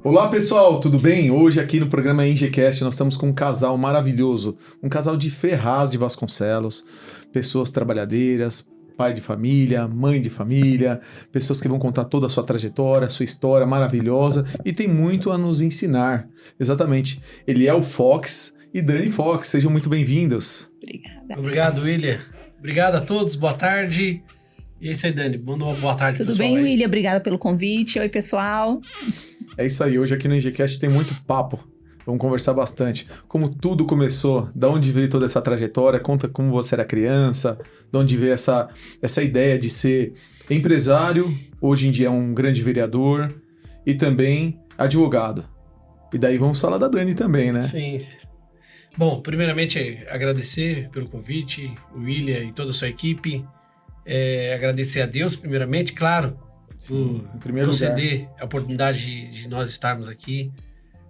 Olá pessoal, tudo bem? Hoje aqui no programa EngieCast nós estamos com um casal maravilhoso, um casal de Ferraz de Vasconcelos, pessoas trabalhadeiras, pai de família, mãe de família, pessoas que vão contar toda a sua trajetória, sua história maravilhosa e tem muito a nos ensinar. Exatamente, Eliel Fox e Dani Fox, sejam muito bem-vindos. Obrigada. Obrigado, William. Obrigado a todos, boa tarde. E é isso aí, Dani, boa tarde, Tudo pessoal. bem, aí. William? Obrigada pelo convite. Oi, pessoal. É isso aí, hoje aqui no EngieCast tem muito papo, vamos conversar bastante. Como tudo começou, de onde veio toda essa trajetória, conta como você era criança, de onde veio essa ideia de ser empresário, hoje em dia é um grande vereador e também advogado. E daí vamos falar da Dani também, né? Sim. Bom, primeiramente agradecer pelo convite, o William e toda a sua equipe. Agradecer a Deus, primeiramente, claro, Sim, em primeiro conceder a oportunidade de nós estarmos aqui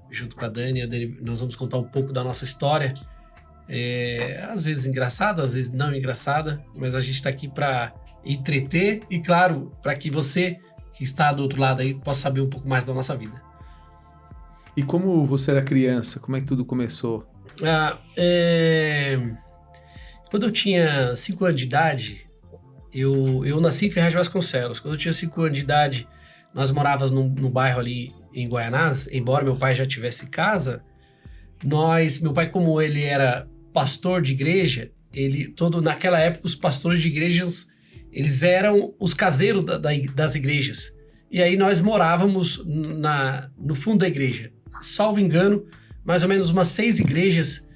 junto com a Dani. Nós vamos contar um pouco da nossa história, às vezes engraçada, às vezes não engraçada, mas a gente está aqui para entreter e, claro, para que você que está do outro lado aí possa saber um pouco mais da nossa vida. E como você era criança, como é que tudo começou? Quando eu tinha 5 anos de idade, eu nasci em Ferraz de Vasconcelos. Quando eu tinha 5 anos de idade, nós morávamos num bairro ali em Guaianazes, embora meu pai já tivesse casa. Meu pai, como ele era pastor de igreja, naquela época os pastores de igrejas, eles eram os caseiros das igrejas. E aí nós morávamos no fundo da igreja. Salvo engano, mais ou menos umas 6 igrejas.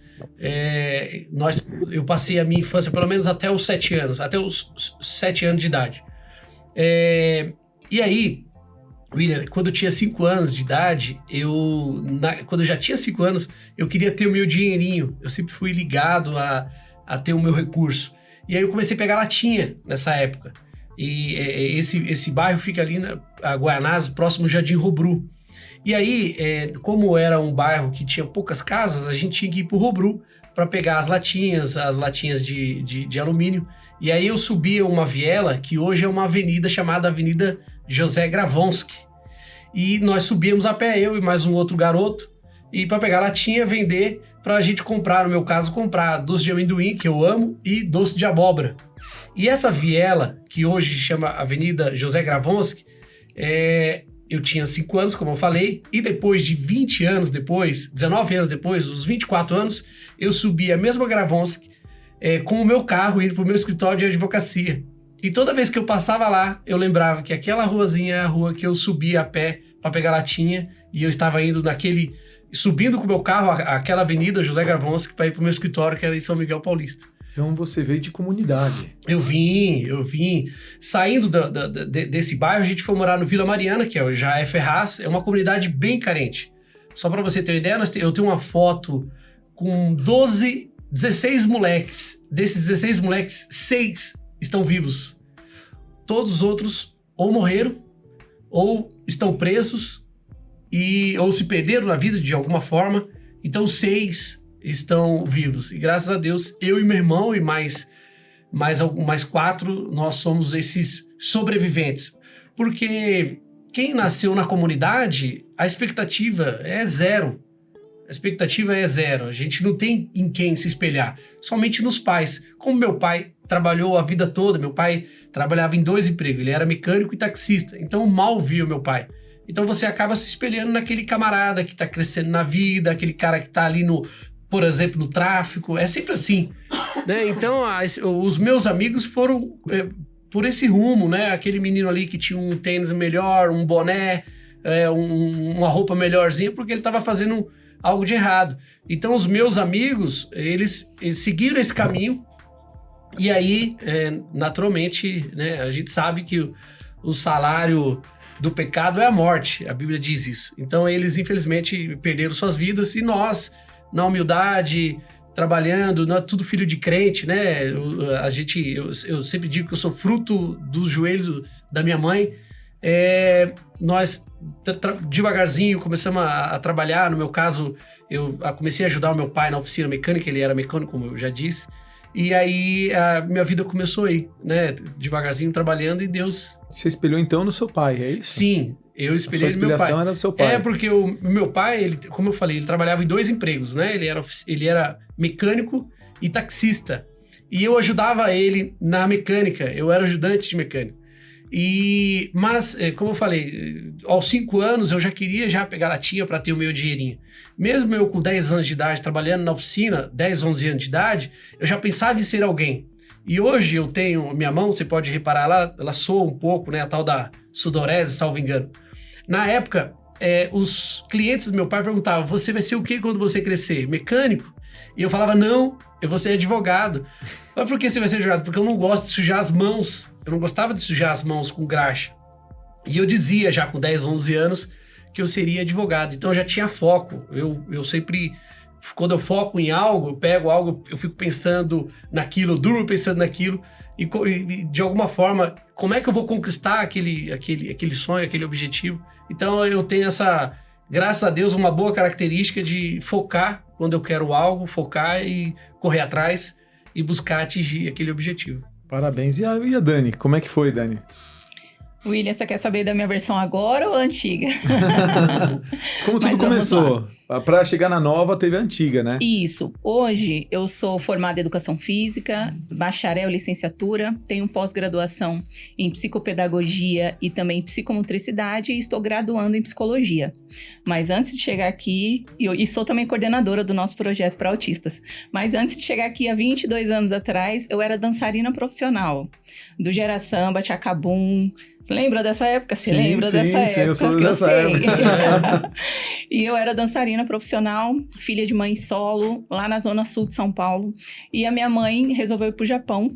Eu passei a minha infância pelo menos até os 7 anos, até os 7 anos de idade. E aí, William, quando eu tinha 5 anos de idade, quando eu já tinha 5 anos, eu queria ter o meu dinheirinho. Eu sempre fui ligado a ter o meu recurso. E aí eu comecei a pegar latinha nessa época. E esse bairro fica ali na Guaianazes, próximo ao Jardim Robru. E aí, como era um bairro que tinha poucas casas, a gente tinha que ir pro Robru para pegar as latinhas de alumínio. E aí eu subia uma viela, que hoje é uma avenida chamada Avenida José Gravonsky. E nós subíamos a pé, eu e mais um outro garoto, e para pegar latinha, vender, para a gente comprar, no meu caso, comprar doce de amendoim, que eu amo, e doce de abóbora. E essa viela, que hoje chama Avenida José Gravonsky, eu tinha 5 anos, como eu falei, e depois de 20 anos depois, 19 anos depois, os 24 anos, eu subi a mesma Gravonsky com o meu carro, indo para o meu escritório de advocacia. E toda vez que eu passava lá, eu lembrava que aquela ruazinha é a rua que eu subia a pé para pegar latinha, e eu estava indo subindo com o meu carro, aquela avenida José Gravonsky, para ir para o meu escritório, que era em São Miguel Paulista. Então você veio de comunidade. Eu vim. Saindo desse bairro, a gente foi morar no Vila Mariana, que já é Ferraz, é uma comunidade bem carente. Só para você ter uma ideia, eu tenho uma foto com 16 moleques. Desses 16 moleques, 6 estão vivos. Todos os outros ou morreram, ou estão presos, ou se perderam na vida de alguma forma. Então 6 estão vivos. E graças a Deus, eu e meu irmão e mais 4, nós somos esses sobreviventes. Porque quem nasceu na comunidade, a expectativa é zero. A expectativa é zero. A gente não tem em quem se espelhar. Somente nos pais. Como meu pai trabalhou a vida toda, meu pai trabalhava em 2 empregos. Ele era mecânico e taxista. Então, eu mal via o meu pai. Então, você acaba se espelhando naquele camarada que está crescendo na vida, aquele cara que está ali por exemplo, no tráfico, é sempre assim, né? Então, os meus amigos foram por esse rumo, né? Aquele menino ali que tinha um tênis melhor, um boné, uma roupa melhorzinha, porque ele estava fazendo algo de errado. Então, os meus amigos, eles seguiram esse caminho, e aí, naturalmente, né? A gente sabe que o salário do pecado é a morte, a Bíblia diz isso. Então, eles, infelizmente, perderam suas vidas, e nós, na humildade, trabalhando, não é tudo filho de crente, né? Eu sempre digo que eu sou fruto dos joelhos da minha mãe. Nós, devagarzinho, começamos a trabalhar. No meu caso, eu comecei a ajudar o meu pai na oficina mecânica, ele era mecânico, como eu já disse. E aí, a minha vida começou aí, né? Devagarzinho, trabalhando, e Deus... Você espelhou, então, no seu pai, é isso? Sim. Eu A espelhei sua no meu pai. inspiração era do seu pai. É, porque o meu pai, ele, como eu falei, ele trabalhava em 2 empregos, né? Ele era mecânico e taxista. E eu ajudava ele na mecânica, eu era ajudante de mecânico. Mas, como eu falei, aos 5 anos eu já queria pegar latinha para ter o meu dinheirinho. Mesmo eu com 10 anos de idade, trabalhando na oficina, 10, 11 anos de idade, eu já pensava em ser alguém. E hoje eu tenho, minha mão, você pode reparar, ela soa um pouco, né? A tal da sudorese, salvo engano. Na época, os clientes do meu pai perguntavam, você vai ser o que quando você crescer? Mecânico? E eu falava, não, eu vou ser advogado. Mas por que você vai ser advogado? Porque eu não gosto de sujar as mãos. Eu não gostava de sujar as mãos com graxa. E eu dizia já com 10, 11 anos que eu seria advogado. Então eu já tinha foco. Eu sempre, quando eu foco em algo, eu pego algo, eu fico pensando naquilo, eu durmo pensando naquilo. E de alguma forma, como é que eu vou conquistar aquele sonho, aquele objetivo? Então eu tenho essa, graças a Deus, uma boa característica de focar quando eu quero algo, focar e correr atrás e buscar atingir aquele objetivo. Parabéns. E a Dani? Como é que foi, Dani? William, você quer saber da minha versão agora ou antiga? Como tudo começou? Para chegar na nova, teve a antiga, né? Isso. Hoje eu sou formada em Educação Física, bacharel, licenciatura, tenho pós-graduação em Psicopedagogia e também em Psicomotricidade e estou graduando em Psicologia. Mas antes de chegar aqui, e sou também coordenadora do nosso projeto para autistas, mas antes de chegar aqui, há 22 anos atrás, eu era dançarina profissional do Gera Samba, Tchacabum. Você lembra dessa época? Você lembra dessa época? Sim, eu sou dessa época. E eu era dançarina profissional, filha de mãe solo, lá na zona sul de São Paulo. E a minha mãe resolveu ir pro Japão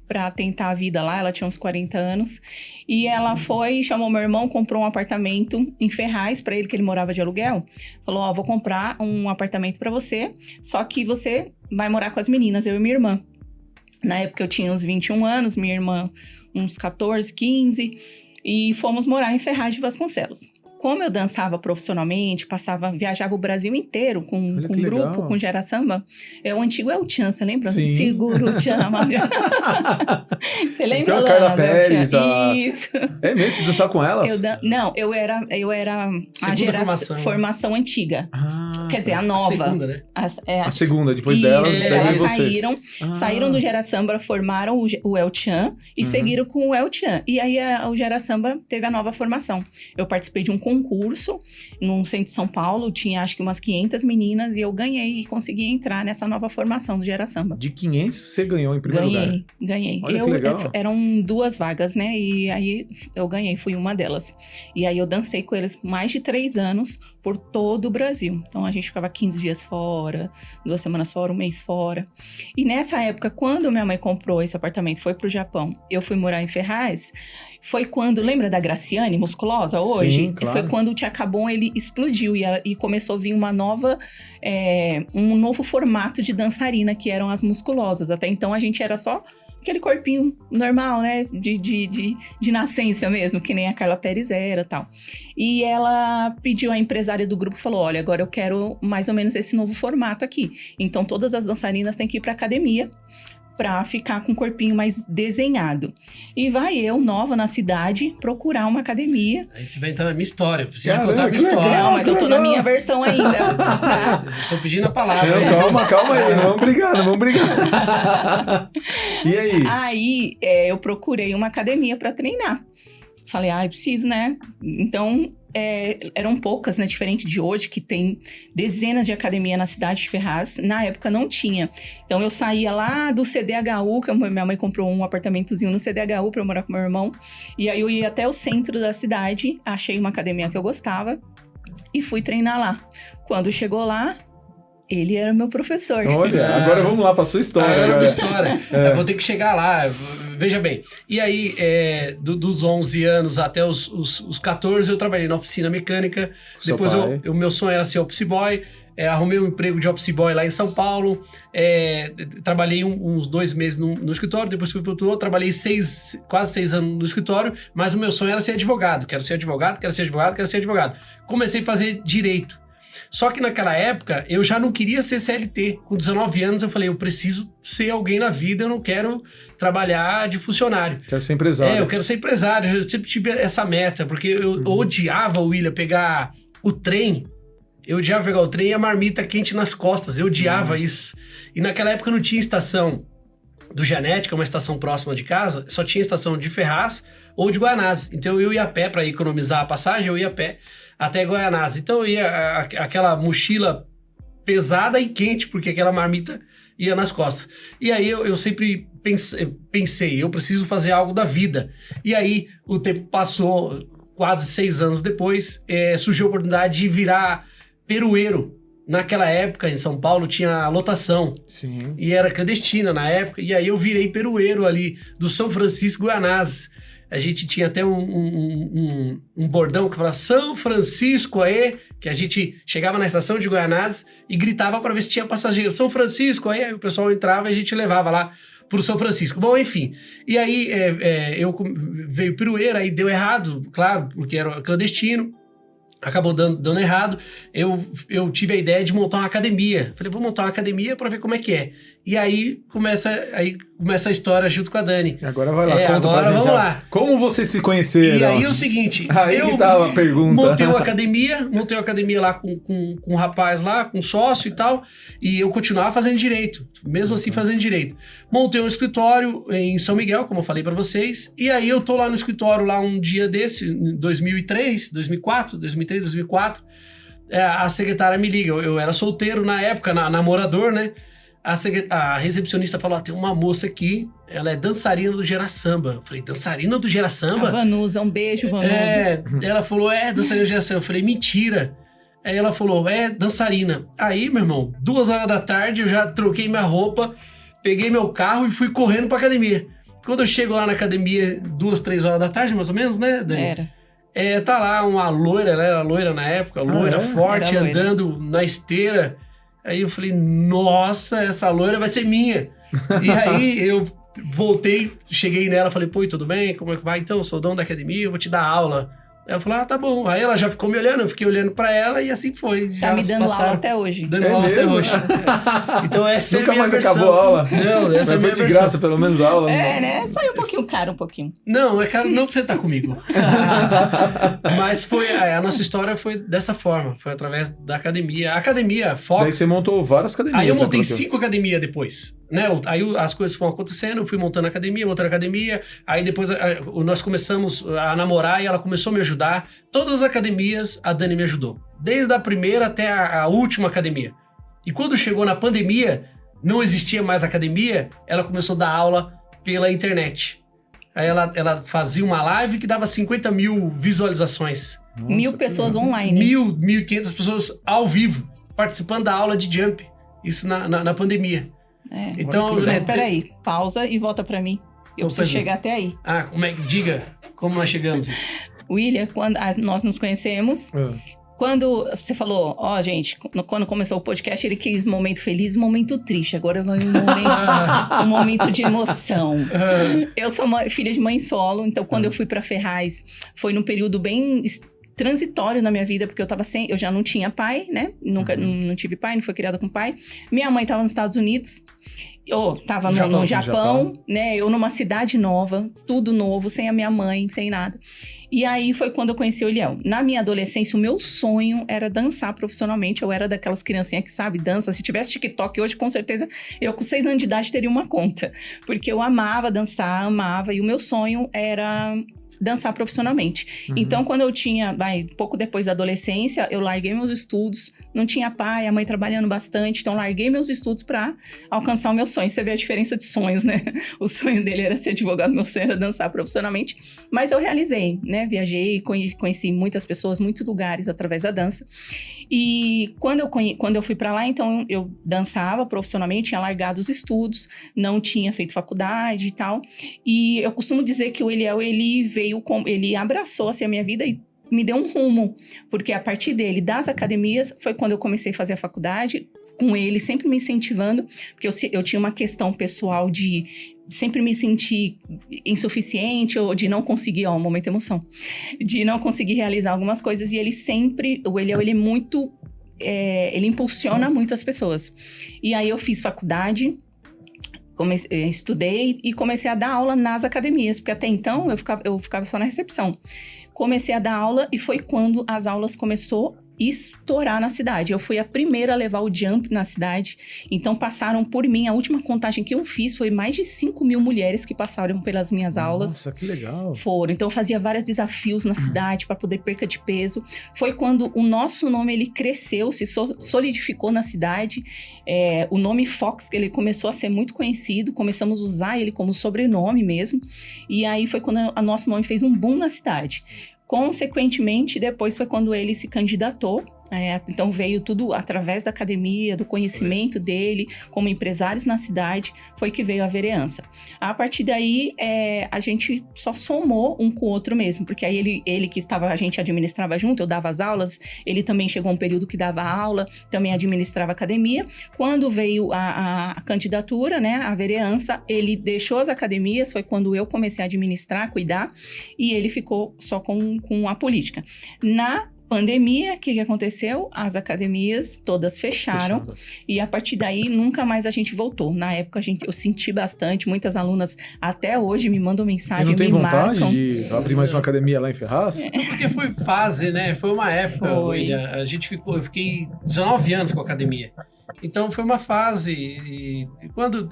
para tentar a vida lá, ela tinha uns 40 anos. E ela foi, chamou meu irmão, comprou um apartamento em Ferraz para ele, que ele morava de aluguel. Falou, ó, vou comprar um apartamento para você, só que você vai morar com as meninas, eu e minha irmã. Na época eu tinha uns 21 anos, minha irmã uns 14, 15, e fomos morar em Ferraz de Vasconcelos. Como eu dançava profissionalmente, viajava o Brasil inteiro com um grupo, com Gera Samba, é o antigo El Chan, você lembra? Sim. Seguro o Chan. Você lembra? Então a Carla Pérez, Isso. É mesmo? Você dançava com elas? Não, eu era a geração, formação antiga. Quer dizer, a nova. A segunda, né? A segunda, depois delas, elas você. saíram do Gera Samba, formaram o El Chan e seguiram com o El Chan. E aí o Gera Samba teve a nova formação. Eu participei de um concurso num centro de São Paulo, tinha acho que umas 500 meninas e eu ganhei e consegui entrar nessa nova formação do Gera Samba. De 500 você ganhou em primeiro lugar? Ganhei. Olha que legal. Eram 2 vagas, né? E aí eu ganhei, fui uma delas. E aí eu dancei com eles mais de 3 anos por todo o Brasil. Então a gente ficava 15 dias fora, 2 semanas fora, 1 mês fora. E nessa época, quando minha mãe comprou esse apartamento, foi pro Japão, eu fui morar em Ferraz, foi quando, lembra da Graciane, musculosa hoje? Sim, claro. Foi quando o Tchacabum, ele explodiu e começou a vir uma nova, um novo formato de dançarina, que eram as musculosas. Até então a gente era só aquele corpinho normal, né? De nascença mesmo, que nem a Carla Pérez era e tal. E ela pediu, a empresária do grupo falou, olha, agora eu quero mais ou menos esse novo formato aqui. Então todas as dançarinas têm que ir pra academia pra ficar com o corpinho mais desenhado. E vai eu, nova na cidade, procurar uma academia. Aí você vai entrar na minha história, preciso contar a minha história. Não, mas eu tô na minha versão ainda. Tô pedindo a palavra. Calma aí, não vamos brigar. E aí? Aí eu procurei uma academia pra treinar. Falei, eu preciso, né? Então, eram poucas, né? Diferente de hoje, que tem dezenas de academia na cidade de Ferraz. Na época não tinha. Então, eu saía lá do CDHU, que minha mãe comprou um apartamentozinho no CDHU pra eu morar com meu irmão. E aí, eu ia até o centro da cidade, achei uma academia que eu gostava e fui treinar lá. Quando chegou lá, ele era meu professor. Olha, agora vamos lá pra sua história. Agora história. Eu vou ter que chegar lá. Veja bem. E aí, dos 11 anos até os 14, eu trabalhei na oficina mecânica. Seu Depois, pai. o meu sonho era ser office boy. Arrumei um emprego de office boy lá em São Paulo. Trabalhei uns 2 meses no escritório. Depois fui para outro. Trabalhei quase 6 anos no escritório. Mas o meu sonho era ser advogado. Quero ser advogado. Comecei a fazer direito. Só que naquela época, eu já não queria ser CLT. Com 19 anos, eu falei, eu preciso ser alguém na vida, eu não quero trabalhar de funcionário. Quero ser empresário. Eu quero ser empresário, eu sempre tive essa meta, porque eu odiava, William, pegar o trem. Eu odiava pegar o trem e a marmita quente nas costas, eu odiava isso. E naquela época não tinha estação do Genética, uma estação próxima de casa, só tinha estação de Ferraz ou de Guaianazes. Então eu ia a pé para economizar a passagem, eu ia a pé até Guaianazes. Então eu ia aquela mochila pesada e quente, porque aquela marmita ia nas costas. E aí eu sempre pensei, eu preciso fazer algo da vida. E aí o tempo passou, quase 6 anos depois, surgiu a oportunidade de virar perueiro. Naquela época, em São Paulo, tinha lotação. Sim. E era clandestina na época. E aí eu virei perueiro ali, do São Francisco Guaianazes. A gente tinha até um bordão que falava São Francisco aí, que a gente chegava na estação de Guaianazes e gritava para ver se tinha passageiro. São Francisco aí o pessoal entrava e a gente levava lá pro São Francisco. Bom, enfim. E aí veio perueiro, aí deu errado, claro, porque era clandestino. Acabou dando errado. Eu tive a ideia de montar uma academia. Falei, vou montar uma academia para ver como é que é. E aí começa a história junto com a Dani. Agora vai lá, conta agora pra gente. Vamos lá. Como vocês se conheceram? E aí o seguinte... Aí que tava a pergunta. Montei uma academia lá com um rapaz lá, com um sócio e tal, e eu continuava fazendo direito, mesmo assim fazendo direito. Montei um escritório em São Miguel, como eu falei pra vocês, e aí eu tô lá no escritório lá um dia desse, em 2004, a secretária me liga, eu era solteiro na época, namorador, né? A recepcionista falou, tem uma moça aqui, ela é dançarina do Gera Samba. Eu falei, dançarina do Gera Samba? A Vanusa, um beijo, Vanusa. Ela falou, dançarina do Gera Samba. Eu falei, mentira. Aí ela falou, dançarina. Aí, meu irmão, 2h da tarde, eu já troquei minha roupa, peguei meu carro e fui correndo pra academia. Quando eu chego lá na academia, 2, 3 horas da tarde, mais ou menos, né, Dani? Tá lá uma loira, ela era loira na época, forte, andando na esteira. Aí eu falei, nossa, essa loira vai ser minha. E aí eu voltei, cheguei nela, falei, pô, tudo bem? Como é que vai? Então, eu sou dono da academia, eu vou te dar aula. Ela falou, tá bom. Aí ela já ficou me olhando, eu fiquei olhando pra ela e assim foi. Tá me dando aula até hoje. Dando aula até hoje. Então essa Nunca é a minha mais versão. acabou a aula. Não, essa é a minha de graça, pelo menos a aula. Né? Saiu um pouquinho caro, um pouquinho. Não, é caro não pra você estar comigo. Mas a nossa história foi dessa forma. Foi através da academia. A academia Fox... Daí você montou várias academias. Aí eu montei 5 academias depois. Né? Aí as coisas foram acontecendo, eu fui montando montando academia, aí depois nós começamos a namorar e ela começou a me ajudar. Todas as academias a Dani me ajudou, desde a primeira até a última academia. E quando chegou na pandemia, não existia mais academia, ela começou a dar aula pela internet. Aí ela fazia uma live que dava 50 mil visualizações. Nossa, 1.000 pessoas online. 1.500 pessoas ao vivo, participando da aula de Jump. Isso na pandemia. Então, mas peraí, pausa e volta pra mim. Eu preciso chegar até aí. Como é que diga? Como nós chegamos? William, quando nós nos conhecemos, quando você falou, gente, quando começou o podcast, ele quis momento feliz e momento triste. Agora vai um momento de emoção. Eu sou filha de mãe solo, então quando eu fui pra Ferraz, foi num período bem transitório na minha vida, porque eu já não tinha pai, né? Nunca, não tive pai, não fui criada com pai. Minha mãe tava nos Estados Unidos, eu tava no Japão, né? Eu numa cidade nova, tudo novo, sem a minha mãe, sem nada. E aí foi quando eu conheci o Eliel. Na minha adolescência, o meu sonho era dançar profissionalmente. Eu era daquelas criancinhas que, sabe, dança. Se tivesse TikTok hoje, com certeza, eu com 6 anos de idade teria uma conta. Porque eu amava dançar, e o meu sonho era dançar profissionalmente. Então, quando eu tinha, pouco depois da adolescência, eu larguei meus estudos, não tinha pai, a mãe trabalhando bastante, então larguei meus estudos para alcançar o meu sonho. Você vê a diferença de sonhos, né? O sonho dele era ser advogado, meu sonho era dançar profissionalmente, mas eu realizei, né? Viajei, conheci muitas pessoas, muitos lugares através da dança. E quando eu fui para lá, então eu dançava profissionalmente, tinha largado os estudos, não tinha feito faculdade e tal. E eu costumo dizer que o Eliel, ele abraçou assim, a minha vida e me deu um rumo, porque a partir dele, das academias, foi quando eu comecei a fazer a faculdade, com ele sempre me incentivando, porque eu tinha uma questão pessoal de sempre me sentir insuficiente ou de não conseguir, um momento de emoção, de não conseguir realizar algumas coisas, e ele sempre, o Eliel, ele é muito ele impulsiona muito as pessoas. E aí eu fiz faculdade, estudei e comecei a dar aula nas academias, porque até então eu ficava só na recepção. Comecei a dar aula e foi quando as aulas começou a estourar na cidade. Eu fui a primeira a levar o Jump na cidade, então passaram por mim. A última contagem que eu fiz foi mais de 5.000 mulheres que passaram pelas minhas aulas. Nossa, que legal. Foram. Então eu fazia vários desafios na cidade para poder perca de peso. Foi quando o nosso nome ele cresceu, se solidificou na cidade. O nome Fox, ele começou a ser muito conhecido, começamos a usar ele como sobrenome mesmo. E aí foi quando o nosso nome fez um boom na cidade. Consequentemente, depois foi quando ele se candidatou. Então veio tudo através da academia, do conhecimento dele, como empresários na cidade, foi que veio a vereança. A partir daí, a gente só somou um com o outro mesmo, porque aí ele que estava, a gente administrava junto, eu dava as aulas, ele também chegou um período que dava aula, também administrava a academia. Quando veio a candidatura, né, a vereança, ele deixou as academias, foi quando eu comecei a administrar, cuidar, e ele ficou só com a política. Na pandemia, o que aconteceu? As academias todas fecharam. E a partir daí nunca mais a gente voltou. Na época eu senti bastante, muitas alunas até hoje me mandam mensagem, não tem me vontade marcam. de abrir mais uma academia lá em Ferraz? Porque foi fase, né? Foi uma época, William, eu fiquei 19 anos com a academia. Então foi uma fase e quando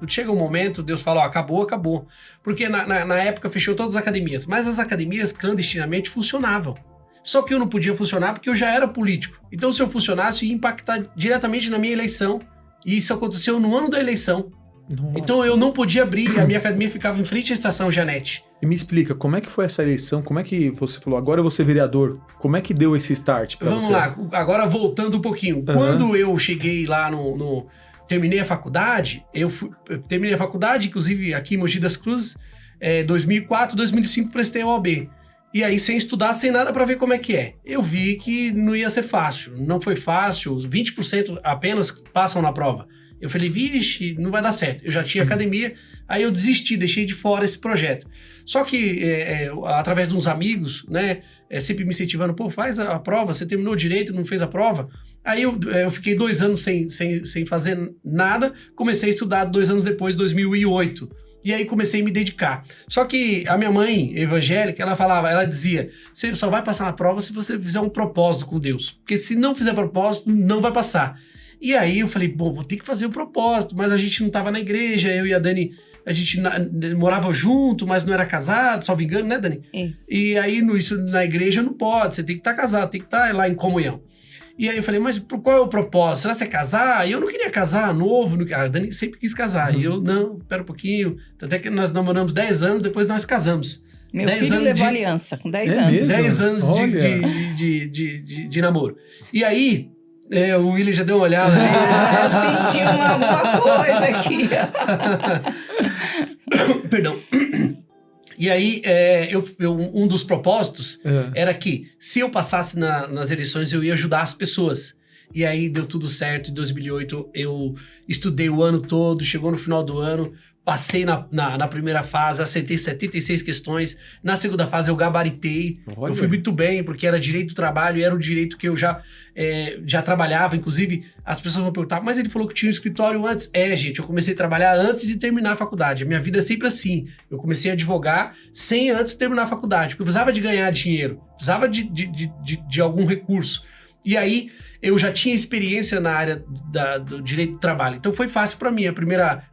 chega um momento, Deus fala, acabou. Porque na época fechou todas as academias, mas as academias clandestinamente funcionavam. Só que eu não podia funcionar porque eu já era político. Então, se eu funcionasse, ia impactar diretamente na minha eleição. E isso aconteceu no ano da eleição. Nossa. Então, eu não podia abrir. A minha academia ficava em frente à Estação Janete. E me explica, como é que foi essa eleição? Como é que você falou, agora eu vou ser vereador? Como é que deu esse start pra você? Vamos lá, agora voltando um pouquinho. Quando eu cheguei lá terminei a faculdade, eu terminei a faculdade, inclusive aqui em Mogi das Cruzes, 2004, 2005 prestei a OAB. E aí, sem estudar, sem nada para ver como é que é. Eu vi que não ia ser fácil. Não foi fácil, os 20% apenas passam na prova. Eu falei, vixe, não vai dar certo. Eu já tinha academia, aí eu desisti, deixei de fora esse projeto. Só que, através de uns amigos, né, sempre me incentivando, faz a prova, você terminou direito, não fez a prova. Aí eu fiquei 2 anos sem fazer nada, comecei a estudar 2 anos depois, 2008. E aí comecei a me dedicar. Só que a minha mãe, evangélica, ela dizia, você só vai passar na prova se você fizer um propósito com Deus. Porque se não fizer propósito, não vai passar. E aí eu falei, vou ter que fazer o propósito. Mas a gente não estava na igreja, eu e a Dani, a gente morava junto, mas não era casado, salvo engano, né, Dani? Isso. E aí isso na igreja não pode, você tem que estar casado, tem que estar lá em comunhão. E aí eu falei, mas qual é o propósito? Será que é casar? E eu não queria casar novo. A Dani sempre quis casar. E eu, não, pera um pouquinho. Até que nós namoramos 10 anos, depois nós casamos. Meu filho levou aliança com 10 anos. Mesmo? 10 anos de namoro. E aí, o William já deu uma olhada ali. Senti alguma coisa aqui. Perdão. E aí, um dos propósitos era que, se eu passasse nas eleições, eu ia ajudar as pessoas. E aí, deu tudo certo. Em 2008, eu estudei o ano todo, chegou no final do ano, passei na primeira fase, acertei 76 questões. Na segunda fase, eu gabaritei. Olha. Eu fui muito bem, porque era direito do trabalho, e era o direito que eu já trabalhava. Inclusive, as pessoas vão perguntar, mas ele falou que tinha um escritório antes. Gente, eu comecei a trabalhar antes de terminar a faculdade. A minha vida é sempre assim. Eu comecei a advogar sem antes terminar a faculdade, porque eu precisava de ganhar dinheiro, precisava de algum recurso. E aí, eu já tinha experiência na área do direito do trabalho. Então, foi fácil para mim.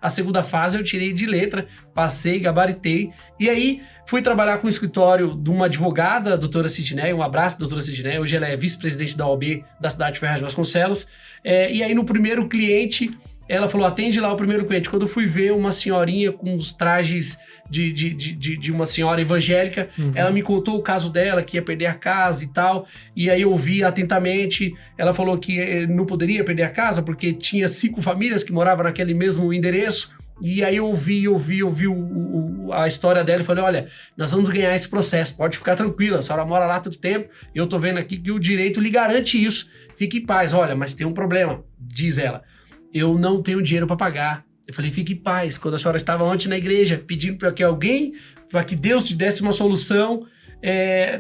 A segunda fase eu tirei de letra, passei, gabaritei. E aí, fui trabalhar com o escritório de uma advogada, a doutora Sidney. Um abraço, doutora Sidney. Hoje ela é vice-presidente da OAB da cidade de Ferraz de Vasconcelos. E aí, no primeiro cliente, ela falou, atende lá o primeiro cliente. Quando eu fui ver uma senhorinha com os trajes de uma senhora evangélica, ela me contou o caso dela, que ia perder a casa e tal, e aí eu ouvi atentamente, ela falou que não poderia perder a casa, porque tinha 5 famílias que moravam naquele mesmo endereço, e aí eu ouvi a história dela e falei, olha, nós vamos ganhar esse processo, pode ficar tranquila, a senhora mora lá há tanto tempo, eu tô vendo aqui que o direito lhe garante isso, fique em paz. Olha, mas tem um problema, diz ela, eu não tenho dinheiro para pagar. Eu falei, fique em paz. Quando a senhora estava ontem na igreja pedindo para que alguém, para que Deus te desse uma solução,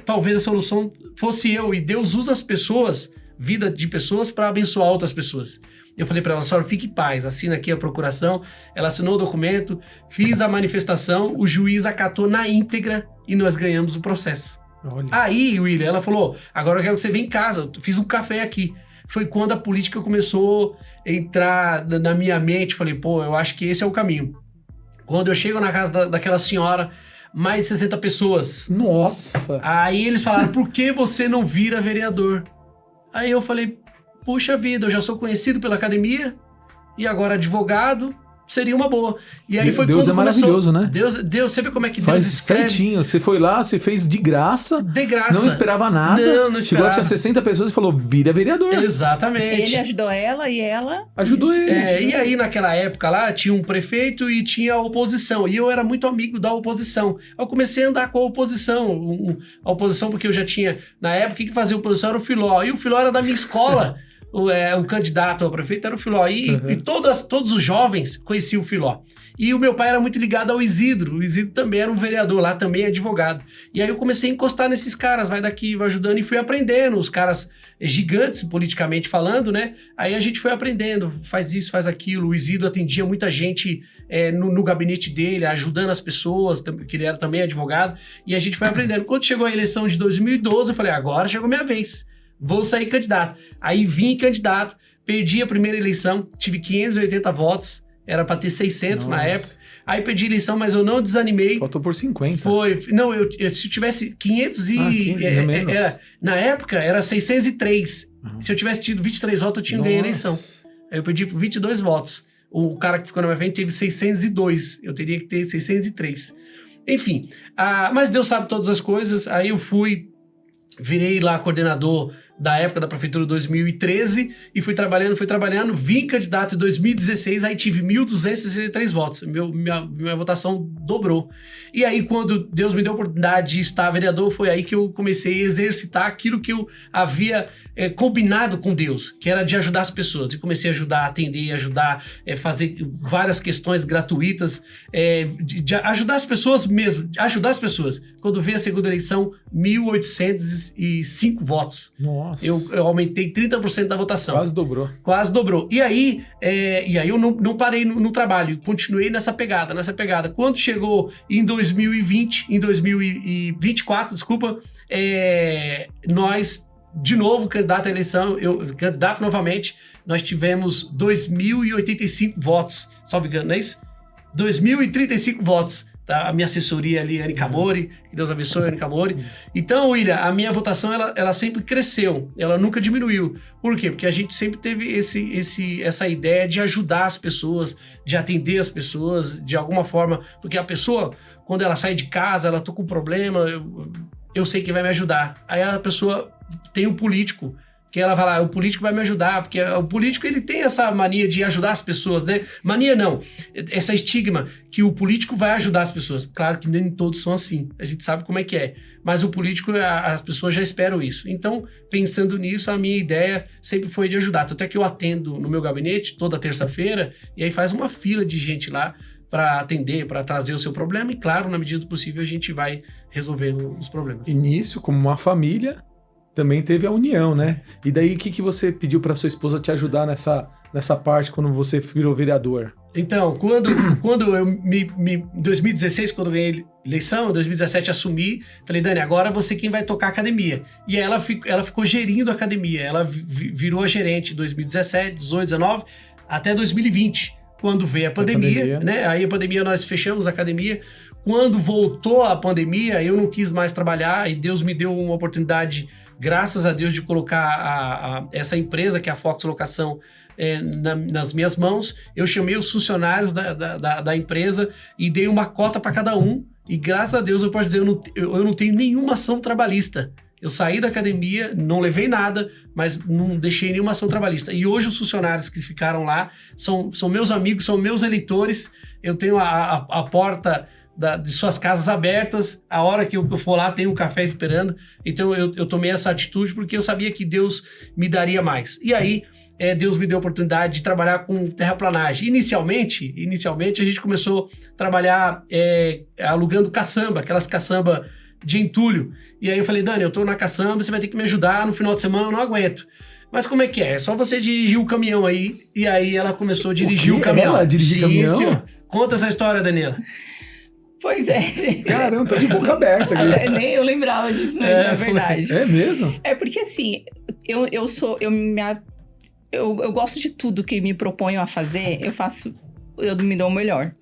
talvez a solução fosse eu. E Deus usa as pessoas vida de pessoas para abençoar outras pessoas. Eu falei para ela, senhora, fique em paz, assina aqui a procuração. Ela assinou o documento, fiz a manifestação, o juiz acatou na íntegra e nós ganhamos o processo. Olha. Aí, William, ela falou, agora eu quero que você venha em casa, eu fiz um café aqui. Foi quando a política começou a entrar na minha mente, falei, pô, eu acho que esse é o caminho. Quando eu chego na casa daquela senhora, mais de 60 pessoas. Nossa! Aí eles falaram, por que você não vira vereador? Aí eu falei, puxa vida, eu já sou conhecido pela academia e agora advogado, seria uma boa. E aí foi Deus quando é maravilhoso, né? Deus, você vê como é que Faz Deus escreve? certinho. Você foi lá, você fez de graça. De graça. Não esperava nada. Não Chegou esperava. lá, tinha 60 pessoas e falou, vira vereador. Exatamente. Ele ajudou ela e ela... Ajudou ele. E aí, naquela época lá, tinha um prefeito e tinha a oposição. E eu era muito amigo da oposição. Eu comecei a andar com a oposição. A oposição, porque eu já tinha... Na época, que fazia oposição era o Filó. E o Filó era da minha escola. O candidato ao prefeito era o Filó. E todos os jovens conheciam o Filó. E o meu pai era muito ligado ao Isidro. O Isidro também era um vereador lá, também advogado. E aí eu comecei a encostar nesses caras, vai daqui, vai ajudando, e fui aprendendo. Os caras gigantes, politicamente falando, né? Aí a gente foi aprendendo, faz isso, faz aquilo. O Isidro atendia muita gente no gabinete dele, ajudando as pessoas, que ele era também advogado. E a gente foi aprendendo. Quando chegou a eleição de 2012, eu falei, agora chegou minha vez. Vou sair candidato. Aí vim candidato, perdi a primeira eleição, tive 580 votos. Era para ter 600 na época. Aí perdi a eleição, mas eu não desanimei. Faltou por 50. Foi. Não, se eu tivesse 500 e... 15, menos. Na época, era 603. Se eu tivesse tido 23 votos, eu tinha ganho a eleição. Aí eu perdi por 22 votos. O cara que ficou na minha frente teve 602. Eu teria que ter 603. Enfim. Mas Deus sabe todas as coisas. Aí eu virei lá coordenador da época da prefeitura 2013 e fui trabalhando, vim candidato em 2016, aí tive 1.263 votos, minha votação dobrou. E aí quando Deus me deu a oportunidade de estar vereador, foi aí que eu comecei a exercitar aquilo que eu havia combinado com Deus, que era de ajudar as pessoas. E comecei a ajudar, atender, ajudar, fazer várias questões gratuitas, de ajudar as pessoas mesmo, ajudar as pessoas. Quando veio a segunda eleição, 1.805 votos. Nossa. Eu aumentei 30% da votação. Quase dobrou. E aí eu não parei no trabalho, continuei nessa pegada. Quando chegou em 2024, nós, de novo, candidato à eleição, candidato novamente, nós tivemos 2.085 votos, salvo engano, não é isso? 2.035 votos. Tá? A minha assessoria ali, Anne Camori, que Deus abençoe, Anne Camori. Então, William, a minha votação, ela sempre cresceu, ela nunca diminuiu. Por quê? Porque a gente sempre teve essa ideia de ajudar as pessoas, de atender as pessoas de alguma forma, porque a pessoa, quando ela sai de casa, ela tá com um problema, eu sei que vai me ajudar. Aí a pessoa tem um político, que ela vai lá, o político vai me ajudar, porque o político, ele tem essa mania de ajudar as pessoas, né? Mania não, essa estigma que o político vai ajudar as pessoas. Claro que nem todos são assim, a gente sabe como é que é, mas o político, as pessoas já esperam isso. Então, pensando nisso, a minha ideia sempre foi de ajudar. Tanto é que eu atendo no meu gabinete toda terça-feira, e aí faz uma fila de gente lá para atender, para trazer o seu problema, e claro, na medida do possível, a gente vai resolvendo os problemas. E nisso, como uma família, também teve a união, né? E daí, o que você pediu para sua esposa te ajudar nessa parte quando você virou vereador? Então, quando eu em 2016, quando eu ganhei eleição, em 2017 assumi, falei, Dani, agora você quem vai tocar a academia. E aí ela ficou gerindo a academia, ela virou a gerente em 2017, 18, 19, até 2020, quando veio a pandemia, né? Aí a pandemia, nós fechamos a academia. Quando voltou a pandemia, eu não quis mais trabalhar e Deus me deu uma oportunidade, graças a Deus, de colocar essa empresa, que é a Fox Locação, nas minhas mãos. Eu chamei os funcionários da empresa e dei uma cota para cada um. E graças a Deus eu posso dizer, eu não tenho nenhuma ação trabalhista. Eu saí da academia, não levei nada, mas não deixei nenhuma ação trabalhista. E hoje os funcionários que ficaram lá são meus amigos, são meus eleitores. Eu tenho a porta de suas casas abertas, a hora que eu for lá tem um café esperando. Então eu tomei essa atitude porque eu sabia que Deus me daria mais. E aí Deus me deu a oportunidade de trabalhar com terraplanagem. Inicialmente a gente começou a trabalhar alugando caçamba, aquelas caçamba de entulho. E aí eu falei, Dani, eu tô na caçamba, você vai ter que me ajudar, no final de semana eu não aguento. Mas como é que é? É só você dirigir o caminhão aí, e aí ela começou a dirigir o caminhão. Ela dirigir caminhão? Senhor. Conta essa história, Daniela. Pois é, gente. Caramba, tô de boca aberta aqui. Nem eu lembrava disso, mas é verdade. É mesmo? É porque assim, eu gosto de tudo que me proponho a fazer, eu me dou o melhor.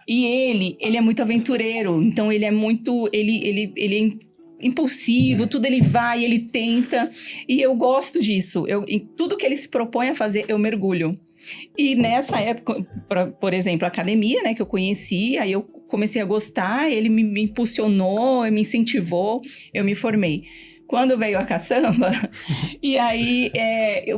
E ele é muito aventureiro, então ele é muito, ele é impulsivo, tudo ele vai, ele tenta, e eu gosto disso. Em tudo que ele se propõe a fazer, eu mergulho. E nessa época, por exemplo, a academia, né, que eu conheci, aí eu comecei a gostar, ele me impulsionou, me incentivou, eu me formei. Quando veio a caçamba, e aí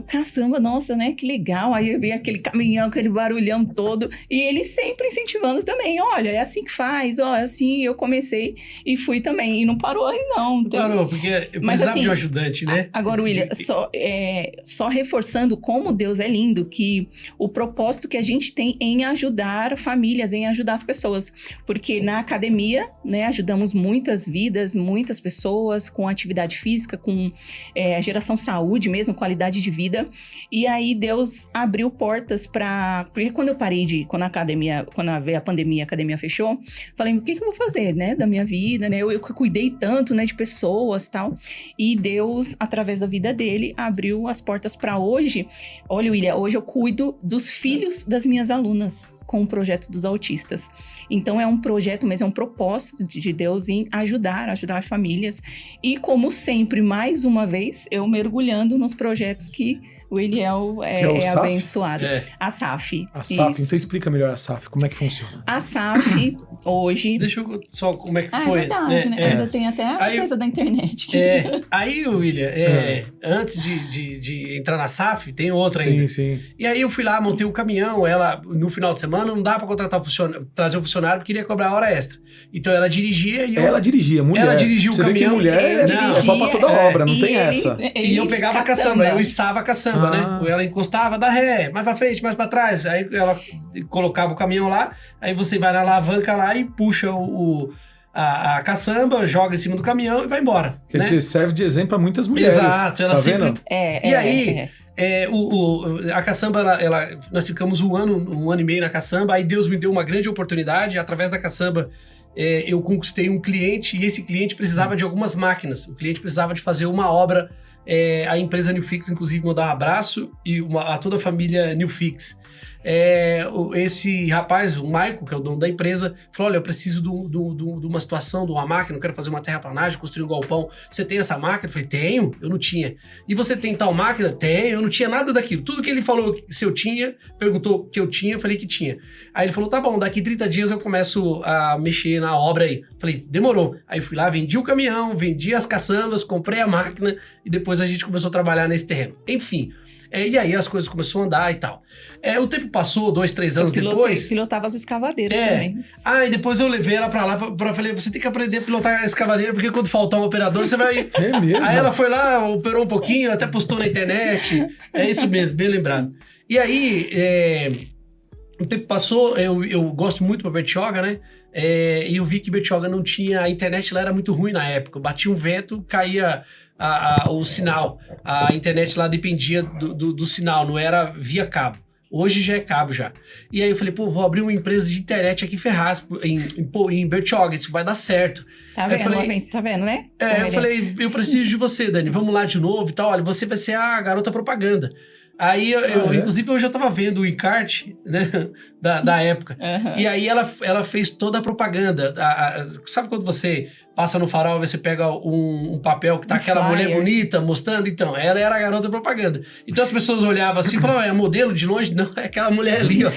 caçamba, nossa, né, que legal. Aí eu vi aquele caminhão, aquele barulhão todo, e ele sempre incentivando também. Olha, é assim que faz, ó, é assim. Eu comecei e fui também, e não parou aí não. Não parou, porque eu precisava assim, de um ajudante, né? Agora, William, só reforçando como Deus é lindo, que o propósito que a gente tem em ajudar famílias, em ajudar as pessoas. Porque na academia, né, ajudamos muitas vidas, muitas pessoas com atividade física, com geração de saúde mesmo, qualidade de vida. E aí Deus abriu portas para... Porque quando veio a pandemia, a academia fechou, falei, o que eu vou fazer, né, da minha vida, né? Eu cuidei tanto, né, de pessoas e tal. E Deus, através da vida dele, abriu as portas para hoje. Olha, William, hoje eu cuido dos filhos das minhas alunas com o projeto dos autistas. Então, é um projeto mesmo, é um propósito de Deus em ajudar as famílias. E, como sempre, mais uma vez, eu mergulhando nos projetos que o Eliel é abençoado. A SAF. A SAF, então explica melhor a SAF, como é que funciona? A SAF, hoje... Deixa eu só, como é que foi? É verdade, né? Ainda tem até a coisa da internet. Aí, William, antes de entrar na SAF, tem outra ainda. Sim. E aí eu fui lá, montei o caminhão, ela, no final de semana, não dá pra contratar trazer o funcionário, porque queria cobrar hora extra. Então ela dirigia e Ela dirigia, mulher. Ela dirigia o caminhão. Você vê que mulher é pau pra toda obra, não tem essa. E eu pegava a caçamba, eu içava a caçamba, né? Ela encostava, dá ré, mais pra frente, mais pra trás. Aí ela colocava o caminhão lá, aí você vai na alavanca lá e puxa a caçamba, joga em cima do caminhão e vai embora. Quer dizer, serve de exemplo a muitas mulheres. Exato, ela sempre... vendo? E aí... a caçamba, nós ficamos um ano e meio na caçamba, aí Deus me deu uma grande oportunidade, através da caçamba eu conquistei um cliente, e esse cliente precisava de algumas máquinas, o cliente precisava de fazer uma obra, a empresa Newfix, inclusive, mandar um abraço, e a toda a família Newfix. Esse rapaz, o Maico, que é o dono da empresa, falou, olha, eu preciso de uma situação, de uma máquina, eu quero fazer uma terraplanagem, construir um galpão. Você tem essa máquina? Eu falei, tenho, eu não tinha. E você tem tal máquina? Tenho, eu não tinha nada daquilo. Tudo que ele falou se eu tinha, perguntou que eu tinha, eu falei que tinha. Aí ele falou, tá bom, daqui 30 dias eu começo a mexer na obra aí. Falei, demorou. Aí fui lá, vendi o caminhão, vendi as caçambas, comprei a máquina e depois a gente começou a trabalhar nesse terreno. Enfim... e aí as coisas começaram a andar e tal. O tempo passou, 2, 3 anos depois... Pilotava as escavadeiras também. E depois eu levei ela pra lá, falei, você tem que aprender a pilotar a escavadeira, porque quando faltar um operador, você vai... É mesmo? Aí ela foi lá, operou um pouquinho, até postou na internet. É isso mesmo, bem lembrado. E aí, o tempo passou, eu gosto muito da Bertioga, né? E eu vi que Bertioga não tinha... A internet lá era muito ruim na época. Batia um vento, caía... o sinal, a internet lá dependia do sinal, não era via cabo. Hoje já é cabo já. E aí eu falei, vou abrir uma empresa de internet aqui em Ferraz, em Bertioga, isso vai dar certo. Tá vendo, né? Eu falei, eu preciso de você, Dani, vamos lá de novo e tal, olha, você vai ser a garota propaganda. Aí, inclusive, eu já tava vendo o encarte, né, da época. Uhum. E aí, ela fez toda a propaganda. Sabe quando você passa no farol e você pega um papel que tá aquela mulher bonita mostrando? Então, ela era a garota propaganda. Então, as pessoas olhavam assim e falavam, é modelo de longe? Não, é aquela mulher ali, ó.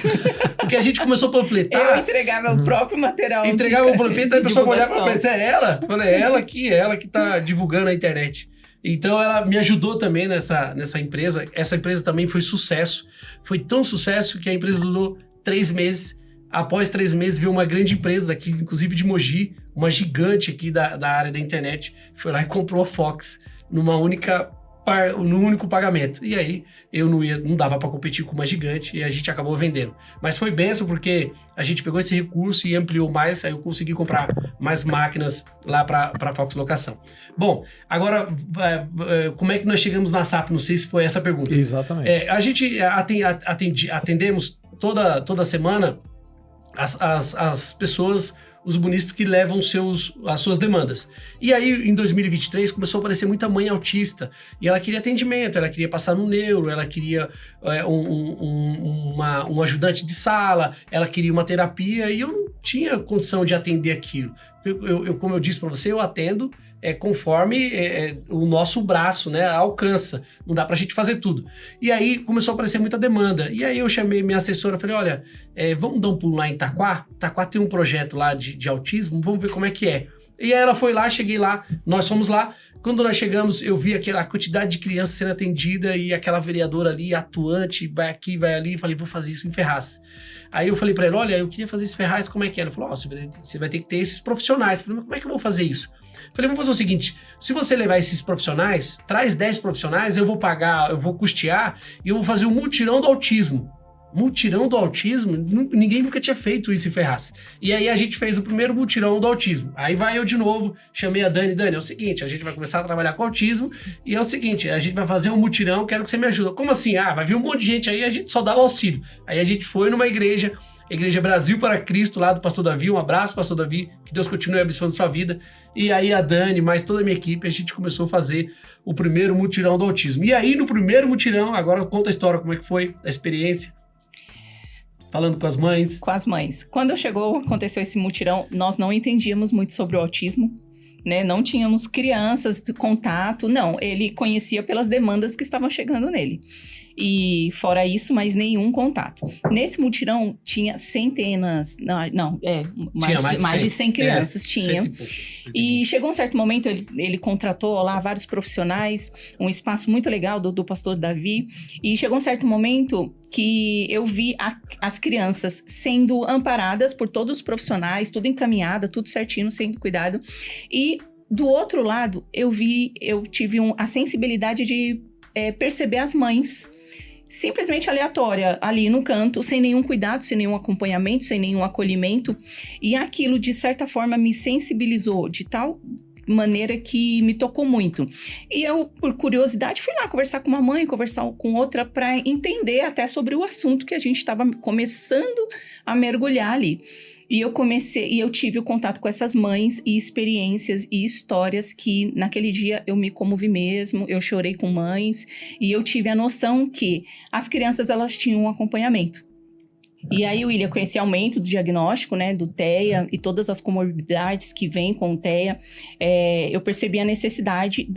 Porque a gente começou a panfletar. Eu entregava o próprio material. Entregava o panfleto, aí a pessoa olhava e falava, mas é ela? Eu falei, ela que tá divulgando na internet. Então, ela me ajudou também nessa empresa. Essa empresa também foi sucesso. Foi tão sucesso que a empresa durou 3 meses. Após 3 meses, veio uma grande empresa daqui, inclusive de Mogi, uma gigante aqui da área da internet, foi lá e comprou a Fox num único pagamento. E aí, eu não dava para competir com uma gigante e a gente acabou vendendo. Mas foi bênção porque a gente pegou esse recurso e ampliou mais, aí eu consegui comprar mais máquinas lá para a Fox Locação. Bom, agora, como é que nós chegamos na SAF? Não sei se foi essa a pergunta. Exatamente. A gente atendemos toda semana as pessoas, os munícipes que levam as suas demandas. E aí, em 2023, começou a aparecer muita mãe autista, e ela queria atendimento, ela queria passar no neuro, ela queria um ajudante de sala, ela queria uma terapia, e eu não tinha condição de atender aquilo. Como eu disse para você, eu atendo conforme o nosso braço, né, alcança. Não dá pra gente fazer tudo. E aí começou a aparecer muita demanda. E aí eu chamei minha assessora, falei, olha, vamos dar um pulo lá em Itaquá? Itaquá tem um projeto lá de autismo, vamos ver como é que é. E aí ela foi lá, cheguei lá, nós fomos lá. Quando nós chegamos, eu vi aquela quantidade de crianças sendo atendida e aquela vereadora ali, atuante, vai aqui, vai ali. Falei, vou fazer isso em Ferraz. Aí eu falei pra ela, olha, eu queria fazer isso em Ferraz, como é que é? Ela falou, você vai ter que ter esses profissionais. Eu falei, mas como é que eu vou fazer isso? Eu falei, vamos fazer o seguinte, se você levar esses profissionais, traz 10 profissionais, eu vou pagar, eu vou custear e eu vou fazer um mutirão do autismo. Mutirão do autismo? Ninguém nunca tinha feito isso em Ferraz. E aí a gente fez o primeiro mutirão do autismo. Aí vai eu de novo, chamei a Dani. Dani, é o seguinte, a gente vai começar a trabalhar com autismo e é o seguinte, a gente vai fazer um mutirão, quero que você me ajude. Como assim? Vai vir um monte de gente aí, a gente só dá o auxílio. Aí a gente foi numa igreja, Igreja Brasil para Cristo, lá do Pastor Davi. Um abraço, Pastor Davi, que Deus continue abençoando sua vida. E aí a Dani, mais toda a minha equipe, a gente começou a fazer o primeiro mutirão do autismo. E aí no primeiro mutirão, agora conta a história, como é que foi a experiência. Falando com as mães. Com as mães. Quando aconteceu esse mutirão, nós não entendíamos muito sobre o autismo, né? Não tínhamos crianças de contato, não. Ele conhecia pelas demandas que estavam chegando nele. E fora isso, mais nenhum contato. Nesse mutirão tinha centenas, mais de 100 crianças tinha. E chegou um certo momento, ele contratou lá vários profissionais, um espaço muito legal do pastor Davi. E chegou um certo momento que eu vi as crianças sendo amparadas por todos os profissionais, tudo encaminhada, tudo certinho, sendo cuidado. E do outro lado, eu tive a sensibilidade de perceber as mães simplesmente aleatória, ali no canto, sem nenhum cuidado, sem nenhum acompanhamento, sem nenhum acolhimento. E aquilo, de certa forma, me sensibilizou de tal maneira que me tocou muito. E eu, por curiosidade, fui lá conversar com uma mãe, conversar com outra, para entender até sobre o assunto que a gente estava começando a mergulhar ali. E eu tive o contato com essas mães e experiências e histórias que naquele dia eu me comovi mesmo, eu chorei com mães e eu tive a noção que as crianças, elas tinham um acompanhamento. E aí, William, com esse aumento do diagnóstico, né, do TEA e todas as comorbidades que vêm com o TEA, eu percebi a necessidade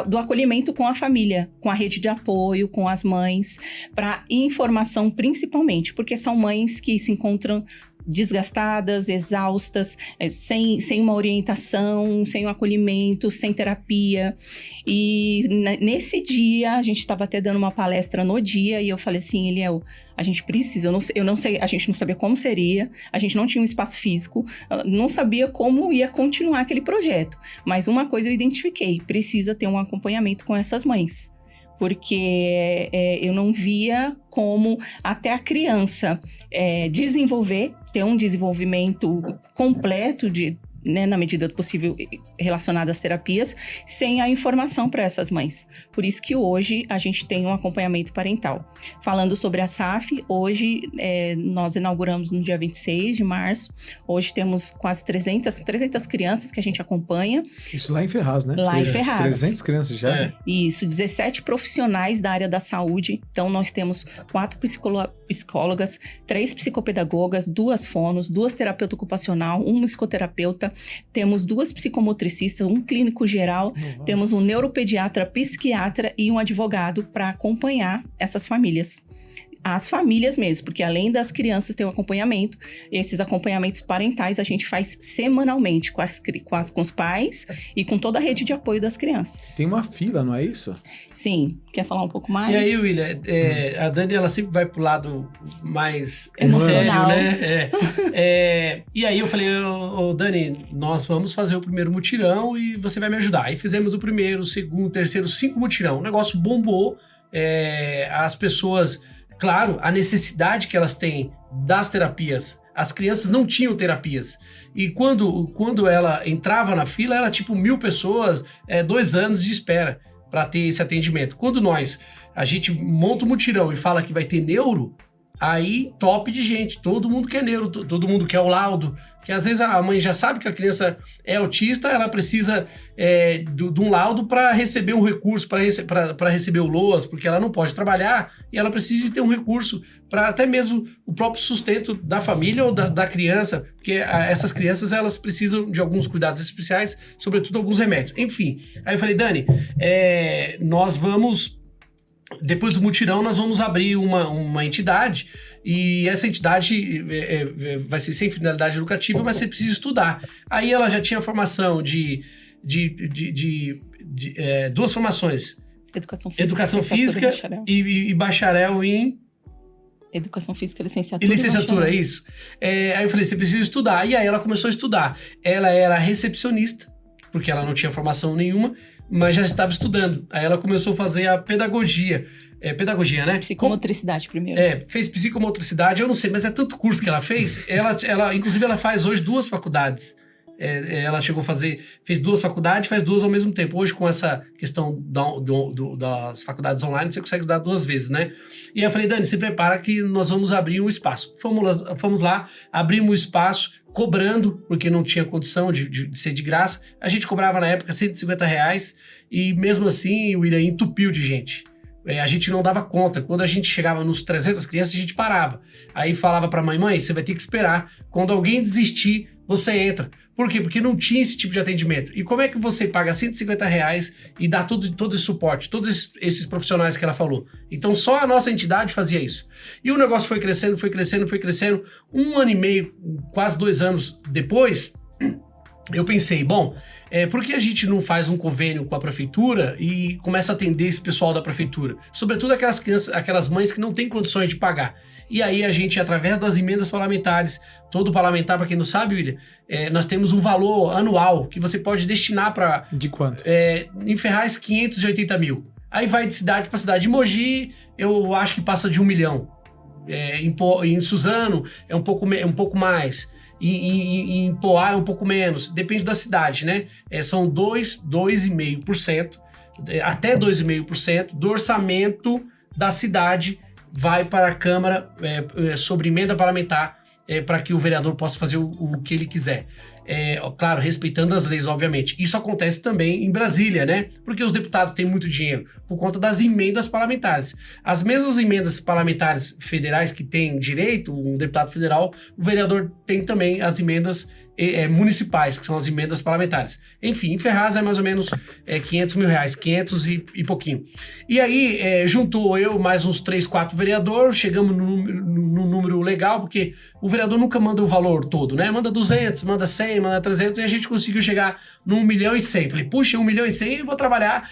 do acolhimento com a família, com a rede de apoio, com as mães, para informação principalmente, porque são mães que se encontram desgastadas, exaustas, sem uma orientação, sem um acolhimento, sem terapia. E nesse dia, a gente estava até dando uma palestra no dia, e eu falei assim, Eliel, a gente precisa, eu não sei, a gente não sabia como seria, a gente não tinha um espaço físico, não sabia como ia continuar aquele projeto. Mas uma coisa eu identifiquei, precisa ter um acompanhamento com essas mães. Porque eu não via como até a criança ter um desenvolvimento completo na medida do possível relacionado às terapias, sem a informação para essas mães. Por isso que hoje a gente tem um acompanhamento parental. Falando sobre a SAF, hoje nós inauguramos no dia 26 de março. Hoje temos quase 300 crianças que a gente acompanha. Isso lá em Ferraz, né? Lá em Ferraz. 300 crianças já? Isso, 17 profissionais da área da saúde. Então, nós temos 4 psicólogas, 3 psicopedagogas, 2 fonos, 2 terapeutas ocupacional, 1 musicoterapeuta, temos 2 psicomotricistas, um clínico geral, Nossa. Temos um neuropediatra, psiquiatra e um advogado para acompanhar essas famílias. As famílias mesmo, porque além das crianças ter um acompanhamento, esses acompanhamentos parentais a gente faz semanalmente com os pais e com toda a rede de apoio das crianças. Tem uma fila, não é isso? Sim. Quer falar um pouco mais? E aí, William, a Dani, ela sempre vai pro lado mais emocional, sério, né? E aí eu falei, Dani, nós vamos fazer o primeiro mutirão e você vai me ajudar. Aí fizemos o primeiro, o segundo, o terceiro, 5 mutirão. O negócio bombou, as pessoas claro, a necessidade que elas têm das terapias. As crianças não tinham terapias. E quando ela entrava na fila, era tipo 1.000 pessoas, 2 anos de espera para ter esse atendimento. Quando a gente monta um mutirão e fala que vai ter neuro, aí top de gente, todo mundo quer neuro, todo mundo quer o laudo, que às vezes a mãe já sabe que a criança é autista, ela precisa de um laudo para receber um recurso, para receber o LOAS, porque ela não pode trabalhar e ela precisa de ter um recurso para até mesmo o próprio sustento da família ou da criança, porque essas crianças elas precisam de alguns cuidados especiais, sobretudo alguns remédios. Enfim, aí eu falei, Dani, nós vamos... Depois do mutirão, nós vamos abrir uma entidade e essa entidade vai ser sem finalidade lucrativa, mas você precisa estudar. Aí ela já tinha formação de 2 formações. Educação física e bacharel em... Educação física, licenciatura. E licenciatura, isso. Aí eu falei, você precisa estudar. E aí ela começou a estudar. Ela era recepcionista, porque ela não tinha formação nenhuma, mas já estava estudando. Aí ela começou a fazer a pedagogia. Pedagogia, né? Psicomotricidade primeiro. Fez psicomotricidade, eu não sei, mas é tanto curso que ela fez. Inclusive, ela faz hoje 2 faculdades. Ela fez 2 faculdades, faz 2 ao mesmo tempo. Hoje, com essa questão das faculdades online, você consegue estudar 2 vezes, né? E eu falei, Dani, se prepara que nós vamos abrir um espaço. Fomos lá, abrimos um espaço, cobrando, porque não tinha condição de ser de graça. A gente cobrava na época R$150 e mesmo assim o William entupiu de gente. A gente não dava conta. Quando a gente chegava nos 300 crianças, a gente parava. Aí falava pra mãe, você vai ter que esperar. Quando alguém desistir, você entra. Por quê? Porque não tinha esse tipo de atendimento. E como é que você paga R$150 e dá todo esse suporte, todos esses profissionais que ela falou? Então só a nossa entidade fazia isso. E o negócio foi crescendo, foi crescendo, foi crescendo. 1 ano e meio, quase 2 anos depois, eu pensei, por que a gente não faz um convênio com a prefeitura e começa a atender esse pessoal da prefeitura? Sobretudo aquelas crianças, aquelas mães que não têm condições de pagar. E aí a gente, através das emendas parlamentares, todo parlamentar, para quem não sabe, William, nós temos um valor anual que você pode destinar para... De quanto? Em Ferraz, 580 mil. Aí vai de cidade para cidade. Em Mogi, eu acho que passa de 1 milhão. Em Suzano, é um pouco mais. Em Poá é um pouco menos, depende da cidade, né? São 2,5%, até 2,5% do orçamento da cidade vai para a Câmara sobre emenda parlamentar para que o vereador possa fazer o que ele quiser. Claro, respeitando as leis, obviamente. Isso acontece também em Brasília, né? Porque os deputados têm muito dinheiro por conta das emendas parlamentares. As mesmas emendas parlamentares federais que tem direito, um deputado federal, o vereador tem também as emendas municipais, que são as emendas parlamentares. Enfim, em Ferraz é mais ou menos R$500 mil, 500 e pouquinho. E aí, juntou eu mais uns 3, 4 vereadores, chegamos no número legal, porque o vereador nunca manda o valor todo, né? Manda 200, manda 100, manda 300, e a gente conseguiu chegar no 1 milhão e 100. Falei, puxa, 1 milhão e 100 eu vou trabalhar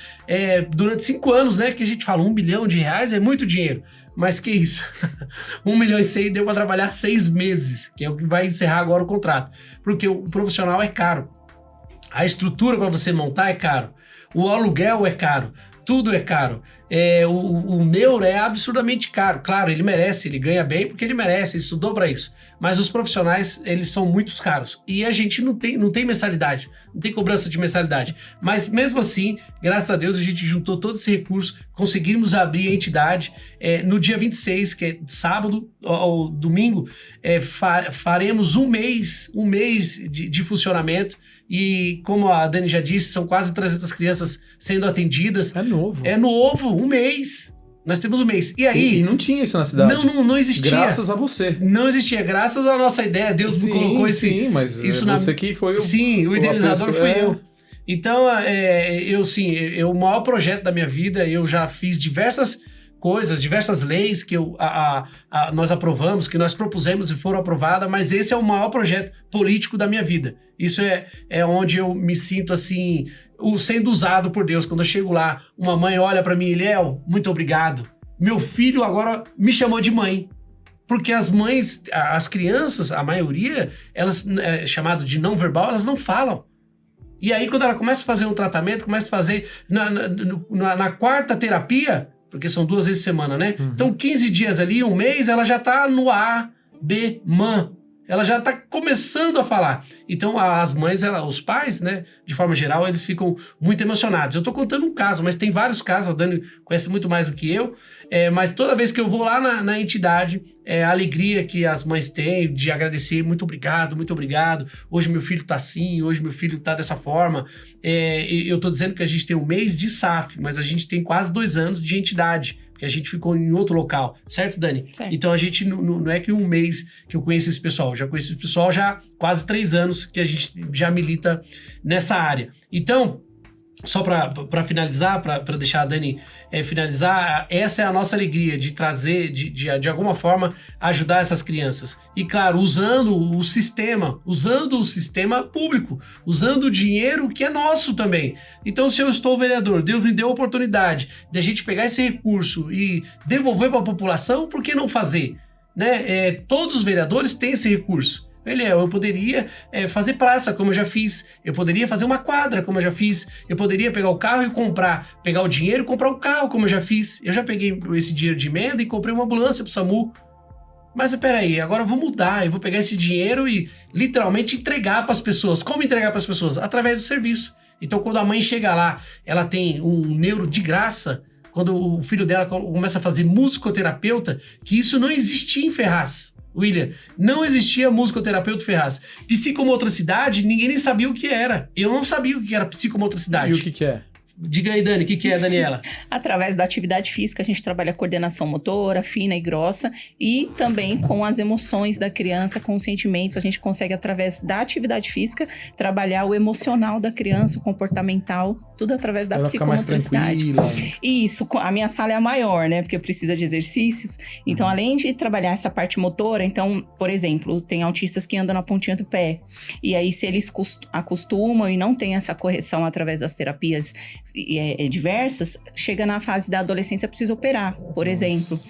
durante 5 anos, né? Que a gente fala, R$1 milhão é muito dinheiro. Mas que isso? 1 milhão e 100 deu para trabalhar 6 meses, que é o que vai encerrar agora o contrato. Porque o profissional é caro. A estrutura para você montar é caro. O aluguel é caro. Tudo é caro. O neuro é absurdamente caro. Claro, ele merece, ele ganha bem porque ele merece, ele estudou para isso. Mas os profissionais, eles são muito caros. E a gente não tem mensalidade, não tem cobrança de mensalidade. Mas mesmo assim, graças a Deus, a gente juntou todo esse recurso, conseguimos abrir a entidade. No dia 26, que é sábado ou domingo, faremos um mês de funcionamento. E como a Dani já disse, são quase 300 crianças sendo atendidas. É novo. É novo, um mês. Nós temos um mês. E aí... E não tinha isso na cidade. Não existia. Graças a você. Não existia. Graças à nossa ideia. Deus colocou esse... Sim, mas isso você que foi o... Sim, o idealizador fui eu. Então, o maior projeto da minha vida, eu já fiz diversas coisas, diversas leis que nós aprovamos, que nós propusemos e foram aprovadas, mas esse é o maior projeto político da minha vida. Isso é onde eu me sinto assim, sendo usado por Deus. Quando eu chego lá, uma mãe olha para mim, Eliel, muito obrigado. Meu filho agora me chamou de mãe. Porque as mães, as crianças, a maioria, elas, chamado de não verbal, elas não falam. E aí, quando ela começa a fazer um tratamento, começa a fazer na 4ª terapia, porque são 2 vezes por semana, né? Então, 15 dias ali, um mês, ela já tá no A, B, MAN. Ela já tá começando a falar. Então, as mães, os pais, né, de forma geral, eles ficam muito emocionados. Eu tô contando um caso, mas tem vários casos, a Dani conhece muito mais do que eu, mas toda vez que eu vou lá na entidade, a alegria que as mães têm de agradecer, muito obrigado, hoje meu filho tá assim, hoje meu filho tá dessa forma. Eu tô dizendo que a gente tem um mês de SAF, mas a gente tem quase 2 anos de entidade, porque a gente ficou em outro local, certo, Dani? Certo. Então a gente não é que um mês que eu conheço esse pessoal, eu já conheço esse pessoal já quase 3 anos que a gente já milita nessa área. Então, só para finalizar, para deixar a Dani finalizar, essa é a nossa alegria de trazer, de alguma forma, ajudar essas crianças. E claro, usando o sistema público, usando o dinheiro que é nosso também. Então, se eu estou vereador, Deus me deu a oportunidade de a gente pegar esse recurso e devolver para a população, por que não fazer? Né? Todos os vereadores têm esse recurso. Eu poderia fazer praça, como eu já fiz. Eu poderia fazer uma quadra, como eu já fiz. Eu poderia pegar o carro e pegar o dinheiro e comprar um carro, como eu já fiz. Eu já peguei esse dinheiro de emenda e comprei uma ambulância pro SAMU. Mas peraí, agora eu vou mudar. Eu vou pegar esse dinheiro e literalmente entregar para as pessoas. Como entregar para as pessoas? Através do serviço. Então, quando a mãe chega lá, ela tem um neuro de graça. Quando o filho dela começa a fazer musicoterapeuta, que isso não existia em Ferraz. William, não existia musicoterapeuta Ferraz. Psicomotricidade, ninguém nem sabia o que era. Eu não sabia o que era psicomotricidade. E o que é? Diga aí, Dani, o que é, Daniela? Através da atividade física, a gente trabalha a coordenação motora, fina e grossa, e também com as emoções da criança, com os sentimentos. A gente consegue, através da atividade física, trabalhar o emocional da criança, o comportamental, tudo através da psicomotricidade. Isso, a minha sala é a maior, né? Porque precisa de exercícios. Então, além de trabalhar essa parte motora, então, por exemplo, tem autistas que andam na pontinha do pé. E aí, se eles acostumam e não tem essa correção através das terapias diversas, chega na fase da adolescência, precisa operar, por exemplo.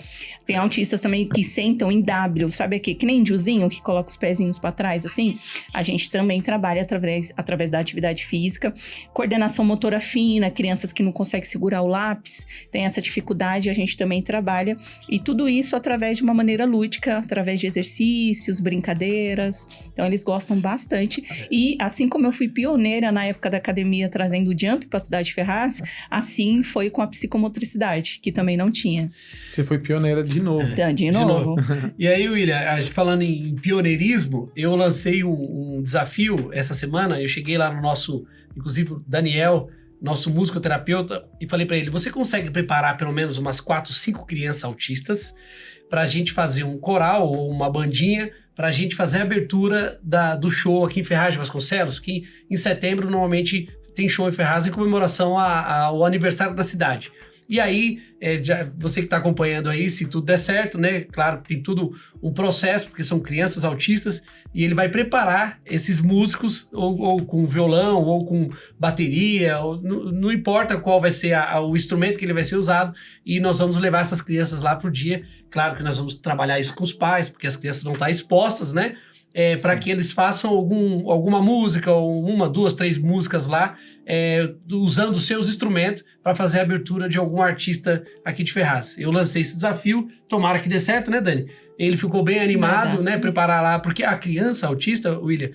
Tem autistas também que sentam em W, sabe aqui, que nem índiozinho, que coloca os pezinhos para trás, assim. A gente também trabalha através da atividade física. Coordenação motora fina, crianças que não conseguem segurar o lápis, tem essa dificuldade, a gente também trabalha. E tudo isso através de uma maneira lúdica, através de exercícios, brincadeiras. Então, eles gostam bastante. E assim como eu fui pioneira na época da academia, trazendo o jump para a cidade de Ferraz, assim foi com a psicomotricidade, que também não tinha. Você foi pioneira de novo. De novo. E aí, William, falando em pioneirismo, eu lancei um desafio essa semana. Eu cheguei lá no nosso, inclusive o Daniel, nosso musicoterapeuta, e falei para ele, você consegue preparar pelo menos umas 4, 5 crianças autistas para a gente fazer um coral ou uma bandinha, para a gente fazer a abertura do show aqui em Ferraz de Vasconcelos, que em setembro normalmente tem show em Ferraz em comemoração ao aniversário da cidade. E aí, você que está acompanhando aí, se tudo der certo, né? Claro, tem tudo um processo, porque são crianças autistas, e ele vai preparar esses músicos, ou com violão, ou com bateria, ou, não importa qual vai ser o instrumento que ele vai ser usado, e nós vamos levar essas crianças lá pro dia. Claro que nós vamos trabalhar isso com os pais, porque as crianças vão estar expostas, né? Para que eles façam alguma música, ou 1, 2, 3 músicas lá, usando os seus instrumentos para fazer a abertura de algum artista aqui de Ferraz. Eu lancei esse desafio, tomara que dê certo, né, Dani? Ele ficou bem animado, né, preparar lá, porque a criança autista, William,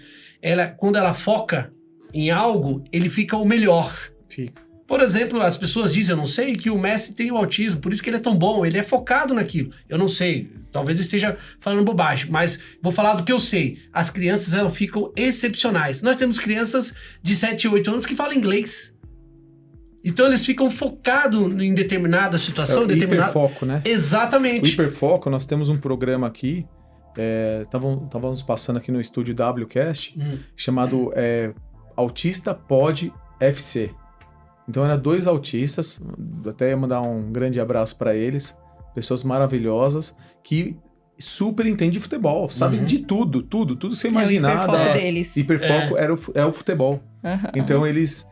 quando ela foca em algo, ele fica o melhor. Fica. Por exemplo, as pessoas dizem, eu não sei, que o Messi tem o autismo, por isso que ele é tão bom, ele é focado naquilo. Eu não sei, talvez eu esteja falando bobagem, mas vou falar do que eu sei. As crianças, elas ficam excepcionais. Nós temos crianças de 7, 8 anos que falam inglês. Então, eles ficam focados em determinada situação. Hiperfoco, né? Exatamente. O hiperfoco, nós temos um programa aqui, estávamos passando aqui no estúdio WCast, chamado Autista Pod FC. Então, eram 2 autistas, até ia mandar um grande abraço para eles, pessoas maravilhosas, que super entendem de futebol, sabem de tudo que você imaginar. O hiperfoco deles. Hiperfoco é o futebol. Então, eles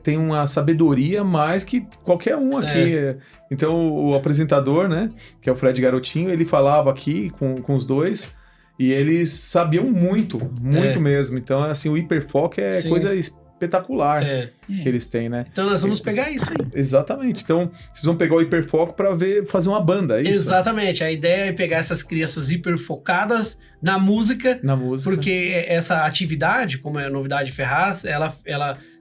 têm uma sabedoria mais que qualquer um aqui. Então, o apresentador, né, que é o Fred Garotinho, ele falava aqui com os 2, e eles sabiam muito mesmo. Então, assim, o hiperfoco é coisa espetacular que eles têm, né? Então nós vamos pegar isso aí. Exatamente. Então, vocês vão pegar o hiperfoco para fazer uma banda, é isso? Exatamente. A ideia é pegar essas crianças hiperfocadas na música. Na música. Porque essa atividade, como é a Novidade Ferraz, ela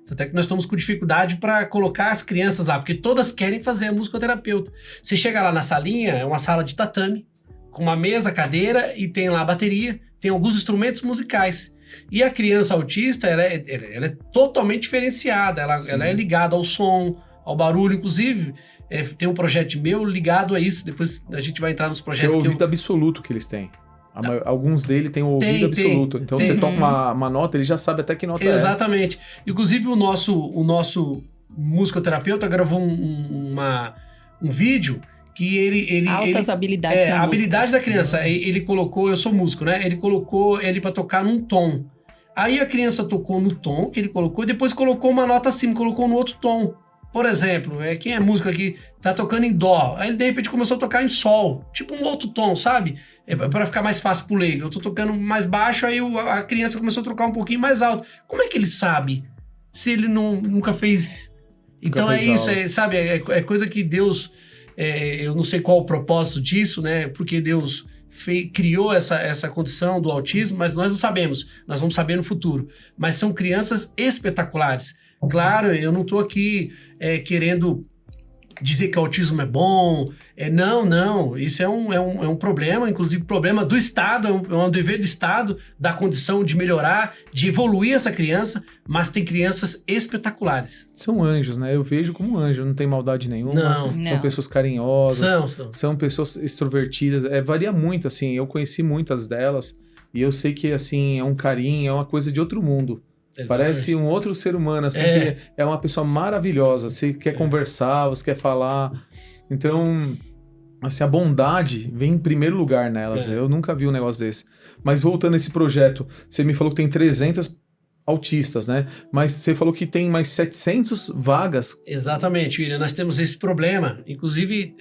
até que nós estamos com dificuldade para colocar as crianças lá, porque todas querem fazer a musicoterapeuta. Você chega lá na salinha, é uma sala de tatame, com uma mesa, cadeira, e tem lá a bateria, tem alguns instrumentos musicais. E a criança autista, ela é totalmente diferenciada, ela é ligada ao som, ao barulho, inclusive, tem um projeto meu ligado a isso, depois a gente vai entrar nos projetos. Que é o ouvido absoluto que eles têm. Alguns deles têm o ouvido absoluto. Então você toca uma nota, ele já sabe até que nota Exatamente. Inclusive o nosso musicoterapeuta gravou um vídeo que ele altas habilidades na a música. habilidade da criança, ele colocou, eu sou músico, né? Ele colocou ele para tocar num tom. Aí a criança tocou no tom que ele colocou e depois colocou uma nota acima, colocou no outro tom. Por exemplo, quem é músico aqui tá tocando em dó, aí ele de repente começou a tocar em sol, tipo um outro tom, sabe? Para ficar mais fácil pro leigo. Eu tô tocando mais baixo, aí a criança começou a tocar um pouquinho mais alto. Como é que ele sabe se ele nunca fez? Então é isso, sabe? É coisa que Deus, eu não sei qual o propósito disso, né? Porque Deus criou essa condição do autismo, mas nós não sabemos. Nós vamos saber no futuro. Mas são crianças espetaculares. Claro, eu não estou aqui querendo dizer que o autismo é bom. Não. Isso é um problema, inclusive problema do Estado, é um dever do Estado, da condição de melhorar, de evoluir essa criança, mas tem crianças espetaculares. São anjos, né? Eu vejo como anjo, não tem maldade nenhuma. Não. São pessoas carinhosas, são pessoas extrovertidas. Varia muito, assim, eu conheci muitas delas e eu sei que, assim, é um carinho, é uma coisa de outro mundo. Exatamente. Parece um outro ser humano, assim, que é uma pessoa maravilhosa. Você quer conversar, você quer falar. Então, assim, a bondade vem em primeiro lugar nelas. Eu nunca vi um negócio desse. Mas voltando a esse projeto, você me falou que tem 300 autistas, né? Mas você falou que tem mais 700 vagas. Exatamente, William. Nós temos esse problema. Inclusive,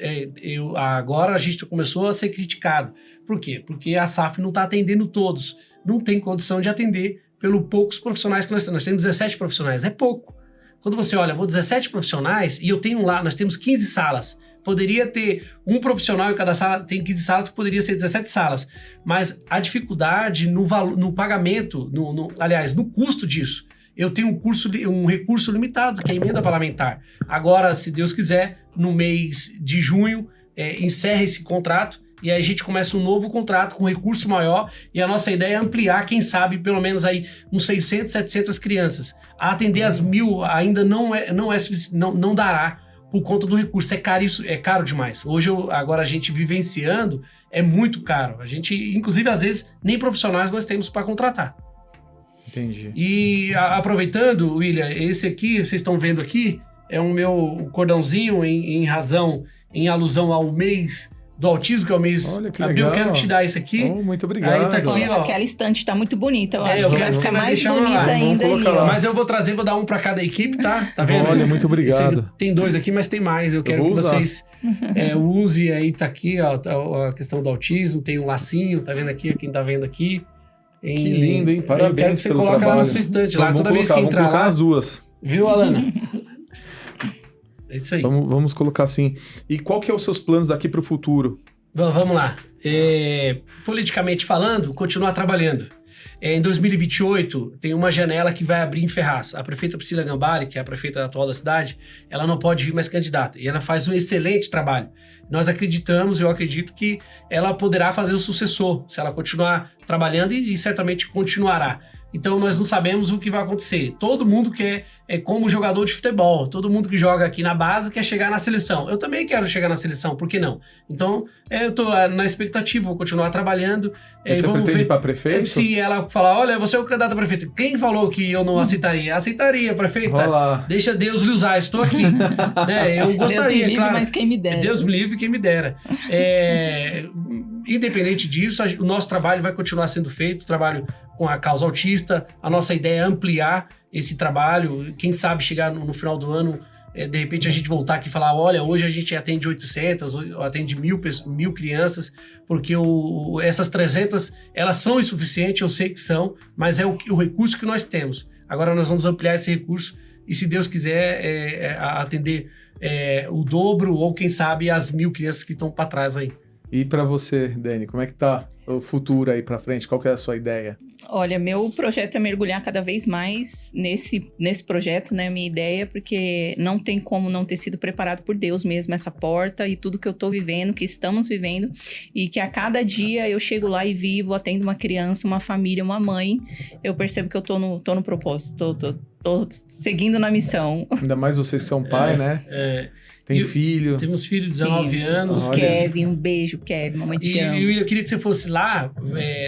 agora a gente começou a ser criticado. Por quê? Porque a SAF não está atendendo todos. Não tem condição de atender pelos poucos profissionais que nós temos. Nós temos 17 profissionais, é pouco. Quando você olha, 17 profissionais e eu tenho lá, nós temos 15 salas. Poderia ter um profissional em cada sala, tem 15 salas que poderia ser 17 salas. Mas a dificuldade no pagamento, aliás, no custo disso. Eu tenho um recurso limitado, que é a emenda parlamentar. Agora, se Deus quiser, no mês de junho, encerra esse contrato. E aí a gente começa um novo contrato com recurso maior e a nossa ideia é ampliar, quem sabe, pelo menos aí uns 600, 700 crianças. A atender as 1.000 ainda não dará por conta do recurso. É caro demais. Hoje, agora a gente vivenciando, é muito caro. A gente, inclusive, às vezes, nem profissionais nós temos para contratar. Entendi. E aproveitando, William, esse aqui, vocês estão vendo aqui, é o meu cordãozinho em alusão ao mês do autismo, que é o mês abril. Eu quero te dar isso aqui. Muito obrigado. Aí tá aqui, ó. Aquela estante tá muito bonita. Eu acho que vai ficar mais bonita ainda ali. Mas eu vou trazer, vou dar um para cada equipe, tá? Tá vendo? Olha, muito obrigado. Tem 2 aqui, mas tem mais. Eu quero que vocês usem. Aí tá aqui, ó, a questão do autismo. Tem um lacinho, tá vendo aqui? Quem tá vendo aqui. Que lindo, hein? Parabéns pelo trabalho. Você coloca lá na sua estante, lá toda vez que entrar lá. Vamos colocar as duas. Viu, Alana? É isso aí. Vamos colocar assim. E qual que é os seus planos daqui para o futuro? Vamos lá. Politicamente falando, continuar trabalhando. Em 2028, tem uma janela que vai abrir em Ferraz. A prefeita Priscila Gambale, que é a prefeita atual da cidade, ela não pode vir mais candidata. E ela faz um excelente trabalho. Nós acreditamos, eu acredito que ela poderá fazer o sucessor, se ela continuar trabalhando e certamente continuará. Então nós não sabemos o que vai acontecer. Todo mundo quer, como jogador de futebol, todo mundo que joga aqui na base quer chegar na seleção. Eu também quero chegar na seleção, por que não? Então eu tô na expectativa, vou continuar trabalhando. Você pretende ir para prefeito? Se ela falar, olha, você é o candidato a prefeito. Quem falou que eu não aceitaria? Aceitaria, prefeita. Vai lá. Deixa Deus lhe usar, estou aqui. Eu gostaria, Deus me livre, claro. mas quem me dera. Deus me livre, quem me dera. Independente disso, o nosso trabalho vai continuar sendo feito, o trabalho com a causa autista. A nossa ideia é ampliar esse trabalho, quem sabe chegar no final do ano, de repente a gente voltar aqui e falar, olha, hoje a gente atende 800, atende 1.000 crianças, porque essas 300, elas são insuficientes, eu sei que são, mas é o recurso que nós temos. Agora nós vamos ampliar esse recurso e, se Deus quiser, atender o dobro ou, quem sabe, as 1.000 crianças que estão para trás aí. E para você, Dani, como é que tá o futuro aí para frente? Qual que é a sua ideia? Olha, meu projeto é mergulhar cada vez mais nesse projeto, né? Minha ideia, porque não tem como não ter sido preparado por Deus mesmo essa porta e tudo que eu tô vivendo, que estamos vivendo, e que a cada dia eu chego lá e vivo, atendo uma criança, uma família, uma mãe, eu percebo que eu tô no propósito, tô seguindo na missão. Ainda mais vocês que são pai, né? Tem filho. Temos filho de 19 anos. Kevin, um beijo, Kevin, mamãe te ama. E eu queria que você fosse lá,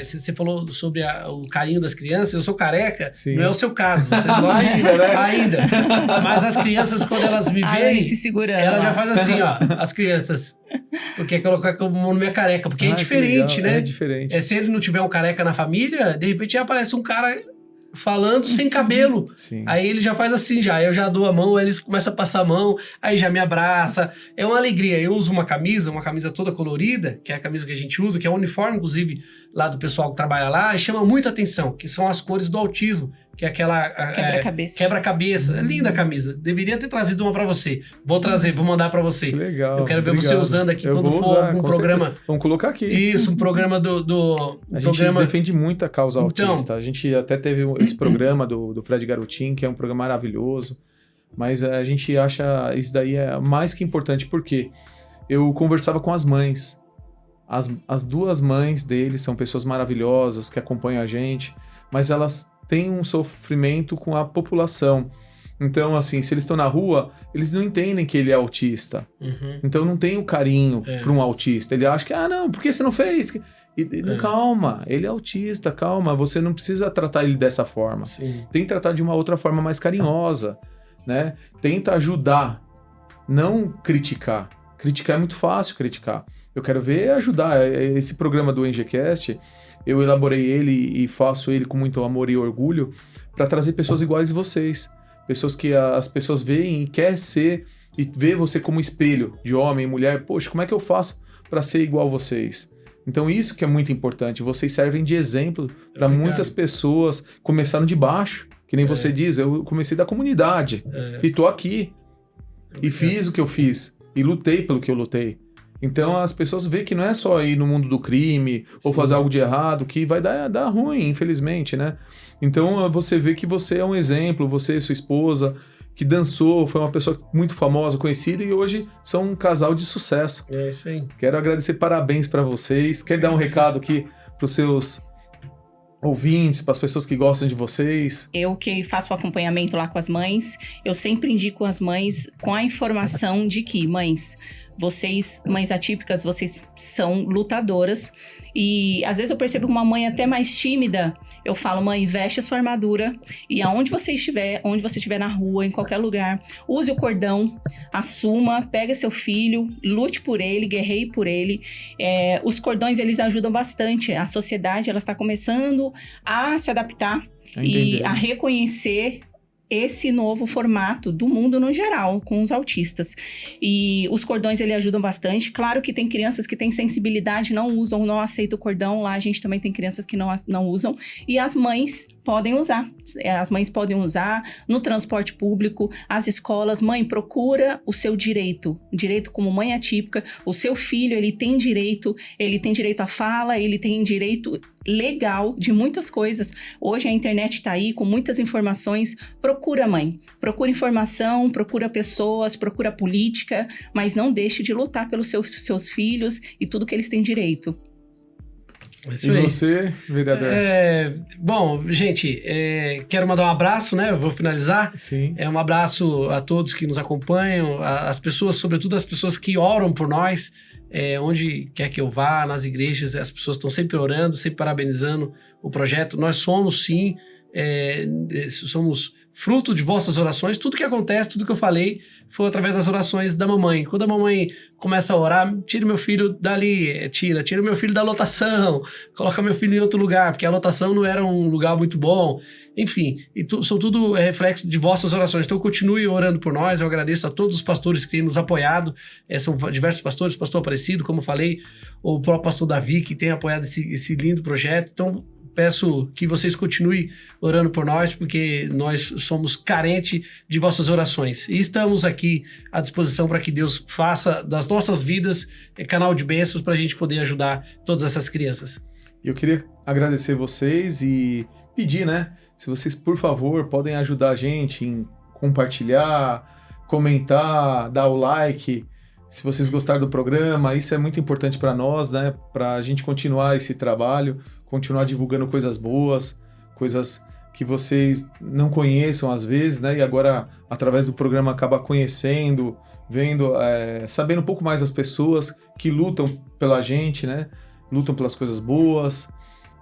você falou sobre o carinho das crianças, eu sou careca, Sim. Não é o seu caso. Você Ainda, né? Ainda. Mas as crianças, quando elas me veem, se segurando ela lá. já faz assim, ó, as crianças. Porque quer colocar como nome minha careca, porque é diferente, né? É diferente. Se ele não tiver um careca na família, de repente aparece um cara falando sem cabelo. Sim. Aí ele já faz assim, eu já dou a mão, aí eles começam a passar a mão, aí já me abraça. É uma alegria. Eu uso uma camisa toda colorida, que é a camisa que a gente usa, que é o uniforme, inclusive, lá do pessoal que trabalha lá, e chama muita atenção, que são as cores do autismo, que é aquela... Quebra-cabeça. Quebra-cabeça. É linda a camisa. Deveria ter trazido uma pra você. Vou trazer, vou mandar pra você. Que legal. Eu quero ver você usando aqui quando for usar, um programa... certeza. Vamos colocar aqui. Isso, um programa A gente defende muito a causa autista. A gente até teve esse programa do Fred Garotin, que é um programa maravilhoso. Mas a gente acha isso daí é mais que importante, porque eu conversava com as mães. As duas mães deles são pessoas maravilhosas, que acompanham a gente, mas elas têm um sofrimento com a população. Então, assim, se eles estão na rua, eles não entendem que ele é autista. Uhum. Então não tem o carinho para um autista. Ele acha que, não, por que você não fez? Calma, ele é autista, calma, você não precisa tratar ele dessa forma. Sim. Tem que tratar de uma outra forma mais carinhosa, né? Tenta ajudar, não criticar. Criticar é muito fácil, criticar. Eu quero ver ajudar. Esse programa do NGCast, eu elaborei ele e faço ele com muito amor e orgulho para trazer pessoas iguais a vocês. Pessoas que as pessoas veem e quer ser, e vê você como espelho de homem, mulher. Poxa, como é que eu faço para ser igual a vocês? Então isso que é muito importante. Vocês servem de exemplo para muitas pessoas. Começaram de baixo, que nem você diz. Eu comecei da comunidade e tô aqui. E fiz o que eu fiz. E lutei pelo que eu lutei. Então as pessoas veem que não é só ir no mundo do crime ou fazer algo de errado, que vai dar ruim, infelizmente, né? Então você vê que você é um exemplo, você e sua esposa, que dançou, foi uma pessoa muito famosa, conhecida, e hoje são um casal de sucesso. É isso aí. Quero agradecer, parabéns para vocês. Quer dar um recado aqui para os seus ouvintes, para as pessoas que gostam de vocês? Eu que faço o acompanhamento lá com as mães, eu sempre indico as mães com a informação de que, mães, vocês, mães atípicas, vocês são lutadoras. E às vezes eu percebo que uma mãe até mais tímida, eu falo, mãe, veste a sua armadura e aonde você estiver, onde você estiver na rua, em qualquer lugar, use o cordão, assuma, pega seu filho, lute por ele, guerreie por ele. Os cordões, eles ajudam bastante. A sociedade, ela está começando a se adaptar e a reconhecer esse novo formato do mundo no geral, com os autistas. E os cordões, ele ajudam bastante. Claro que tem crianças que têm sensibilidade, não usam, não aceitam o cordão. Lá a gente também tem crianças que não usam. E as mães podem usar. As mães podem usar no transporte público, as escolas. Mãe, procura o seu direito. Direito como mãe atípica. O seu filho, ele tem direito à fala, ele tem direito legal de muitas coisas. Hoje a internet está aí com muitas informações. Procura, mãe. Procura informação, procura pessoas, procura política, mas não deixe de lutar pelos seus filhos e tudo que eles têm direito. E você, vereador? Bom, gente, quero mandar um abraço, né? Eu vou finalizar. Sim. Um abraço a todos que nos acompanham, as pessoas, sobretudo as pessoas que oram por nós. Onde quer que eu vá, nas igrejas, as pessoas estão sempre orando, sempre parabenizando o projeto. Nós somos, sim, somos fruto de vossas orações. Tudo que acontece, tudo que eu falei, foi através das orações da mamãe. Quando a mamãe começa a orar, tira meu filho dali, tira meu filho da lotação, coloca meu filho em outro lugar, porque a lotação não era um lugar muito bom. Enfim, são tudo reflexo de vossas orações. Então continue orando por nós. Eu agradeço a todos os pastores que têm nos apoiado. São diversos pastores, pastor Aparecido, como eu falei, o próprio pastor Davi, que tem apoiado esse lindo projeto. Então, peço que vocês continuem orando por nós, porque nós somos carentes de vossas orações. E estamos aqui à disposição para que Deus faça das nossas vidas canal de bênçãos para a gente poder ajudar todas essas crianças. Eu queria agradecer vocês e pedir, né? Se vocês, por favor, podem ajudar a gente em compartilhar, comentar, dar o like. Se vocês gostaram do programa, isso é muito importante para nós, né? Para a gente continuar esse trabalho, continuar divulgando coisas boas, coisas que vocês não conheçam às vezes, né? E agora, através do programa, acaba conhecendo, vendo, sabendo um pouco mais das pessoas que lutam pela gente, né? Lutam pelas coisas boas.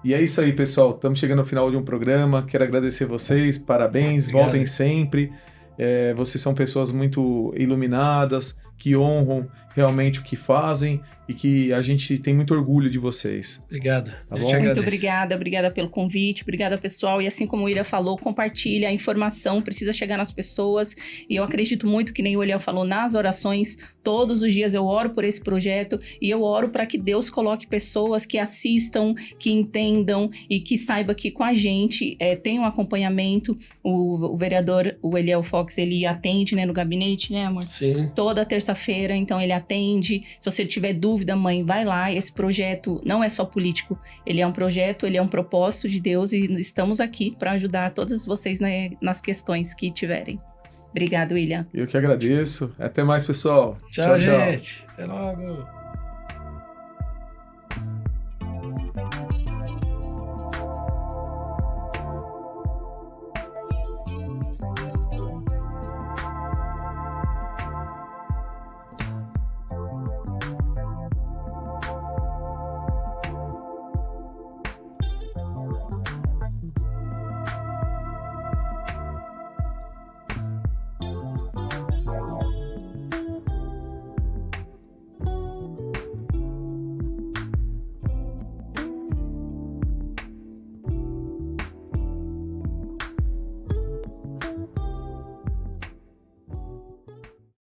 E é isso aí, pessoal. Estamos chegando ao final de um programa. Quero agradecer vocês, parabéns, Obrigado. Voltem sempre. Vocês são pessoas muito iluminadas, que honram realmente o que fazem e que a gente tem muito orgulho de vocês. Obrigado. Tá bom? Muito agradeço. obrigada pelo convite, obrigada pessoal, e assim como o William falou, compartilha, a informação precisa chegar nas pessoas, e eu acredito muito que nem o William falou, nas orações, todos os dias eu oro por esse projeto, e eu oro para que Deus coloque pessoas que assistam, que entendam, e que saiba que com a gente tem um acompanhamento, o vereador, o Eliel Fox, ele atende, né, no gabinete, né amor? Sim. Toda terça-feira, então ele atende. Se você tiver dúvida, mãe, vai lá. Esse projeto não é só político, ele é um projeto, ele é um propósito de Deus e estamos aqui para ajudar todas vocês, né, nas questões que tiverem. Obrigado, William. Eu que agradeço. Até mais, pessoal. Tchau, gente. Até logo.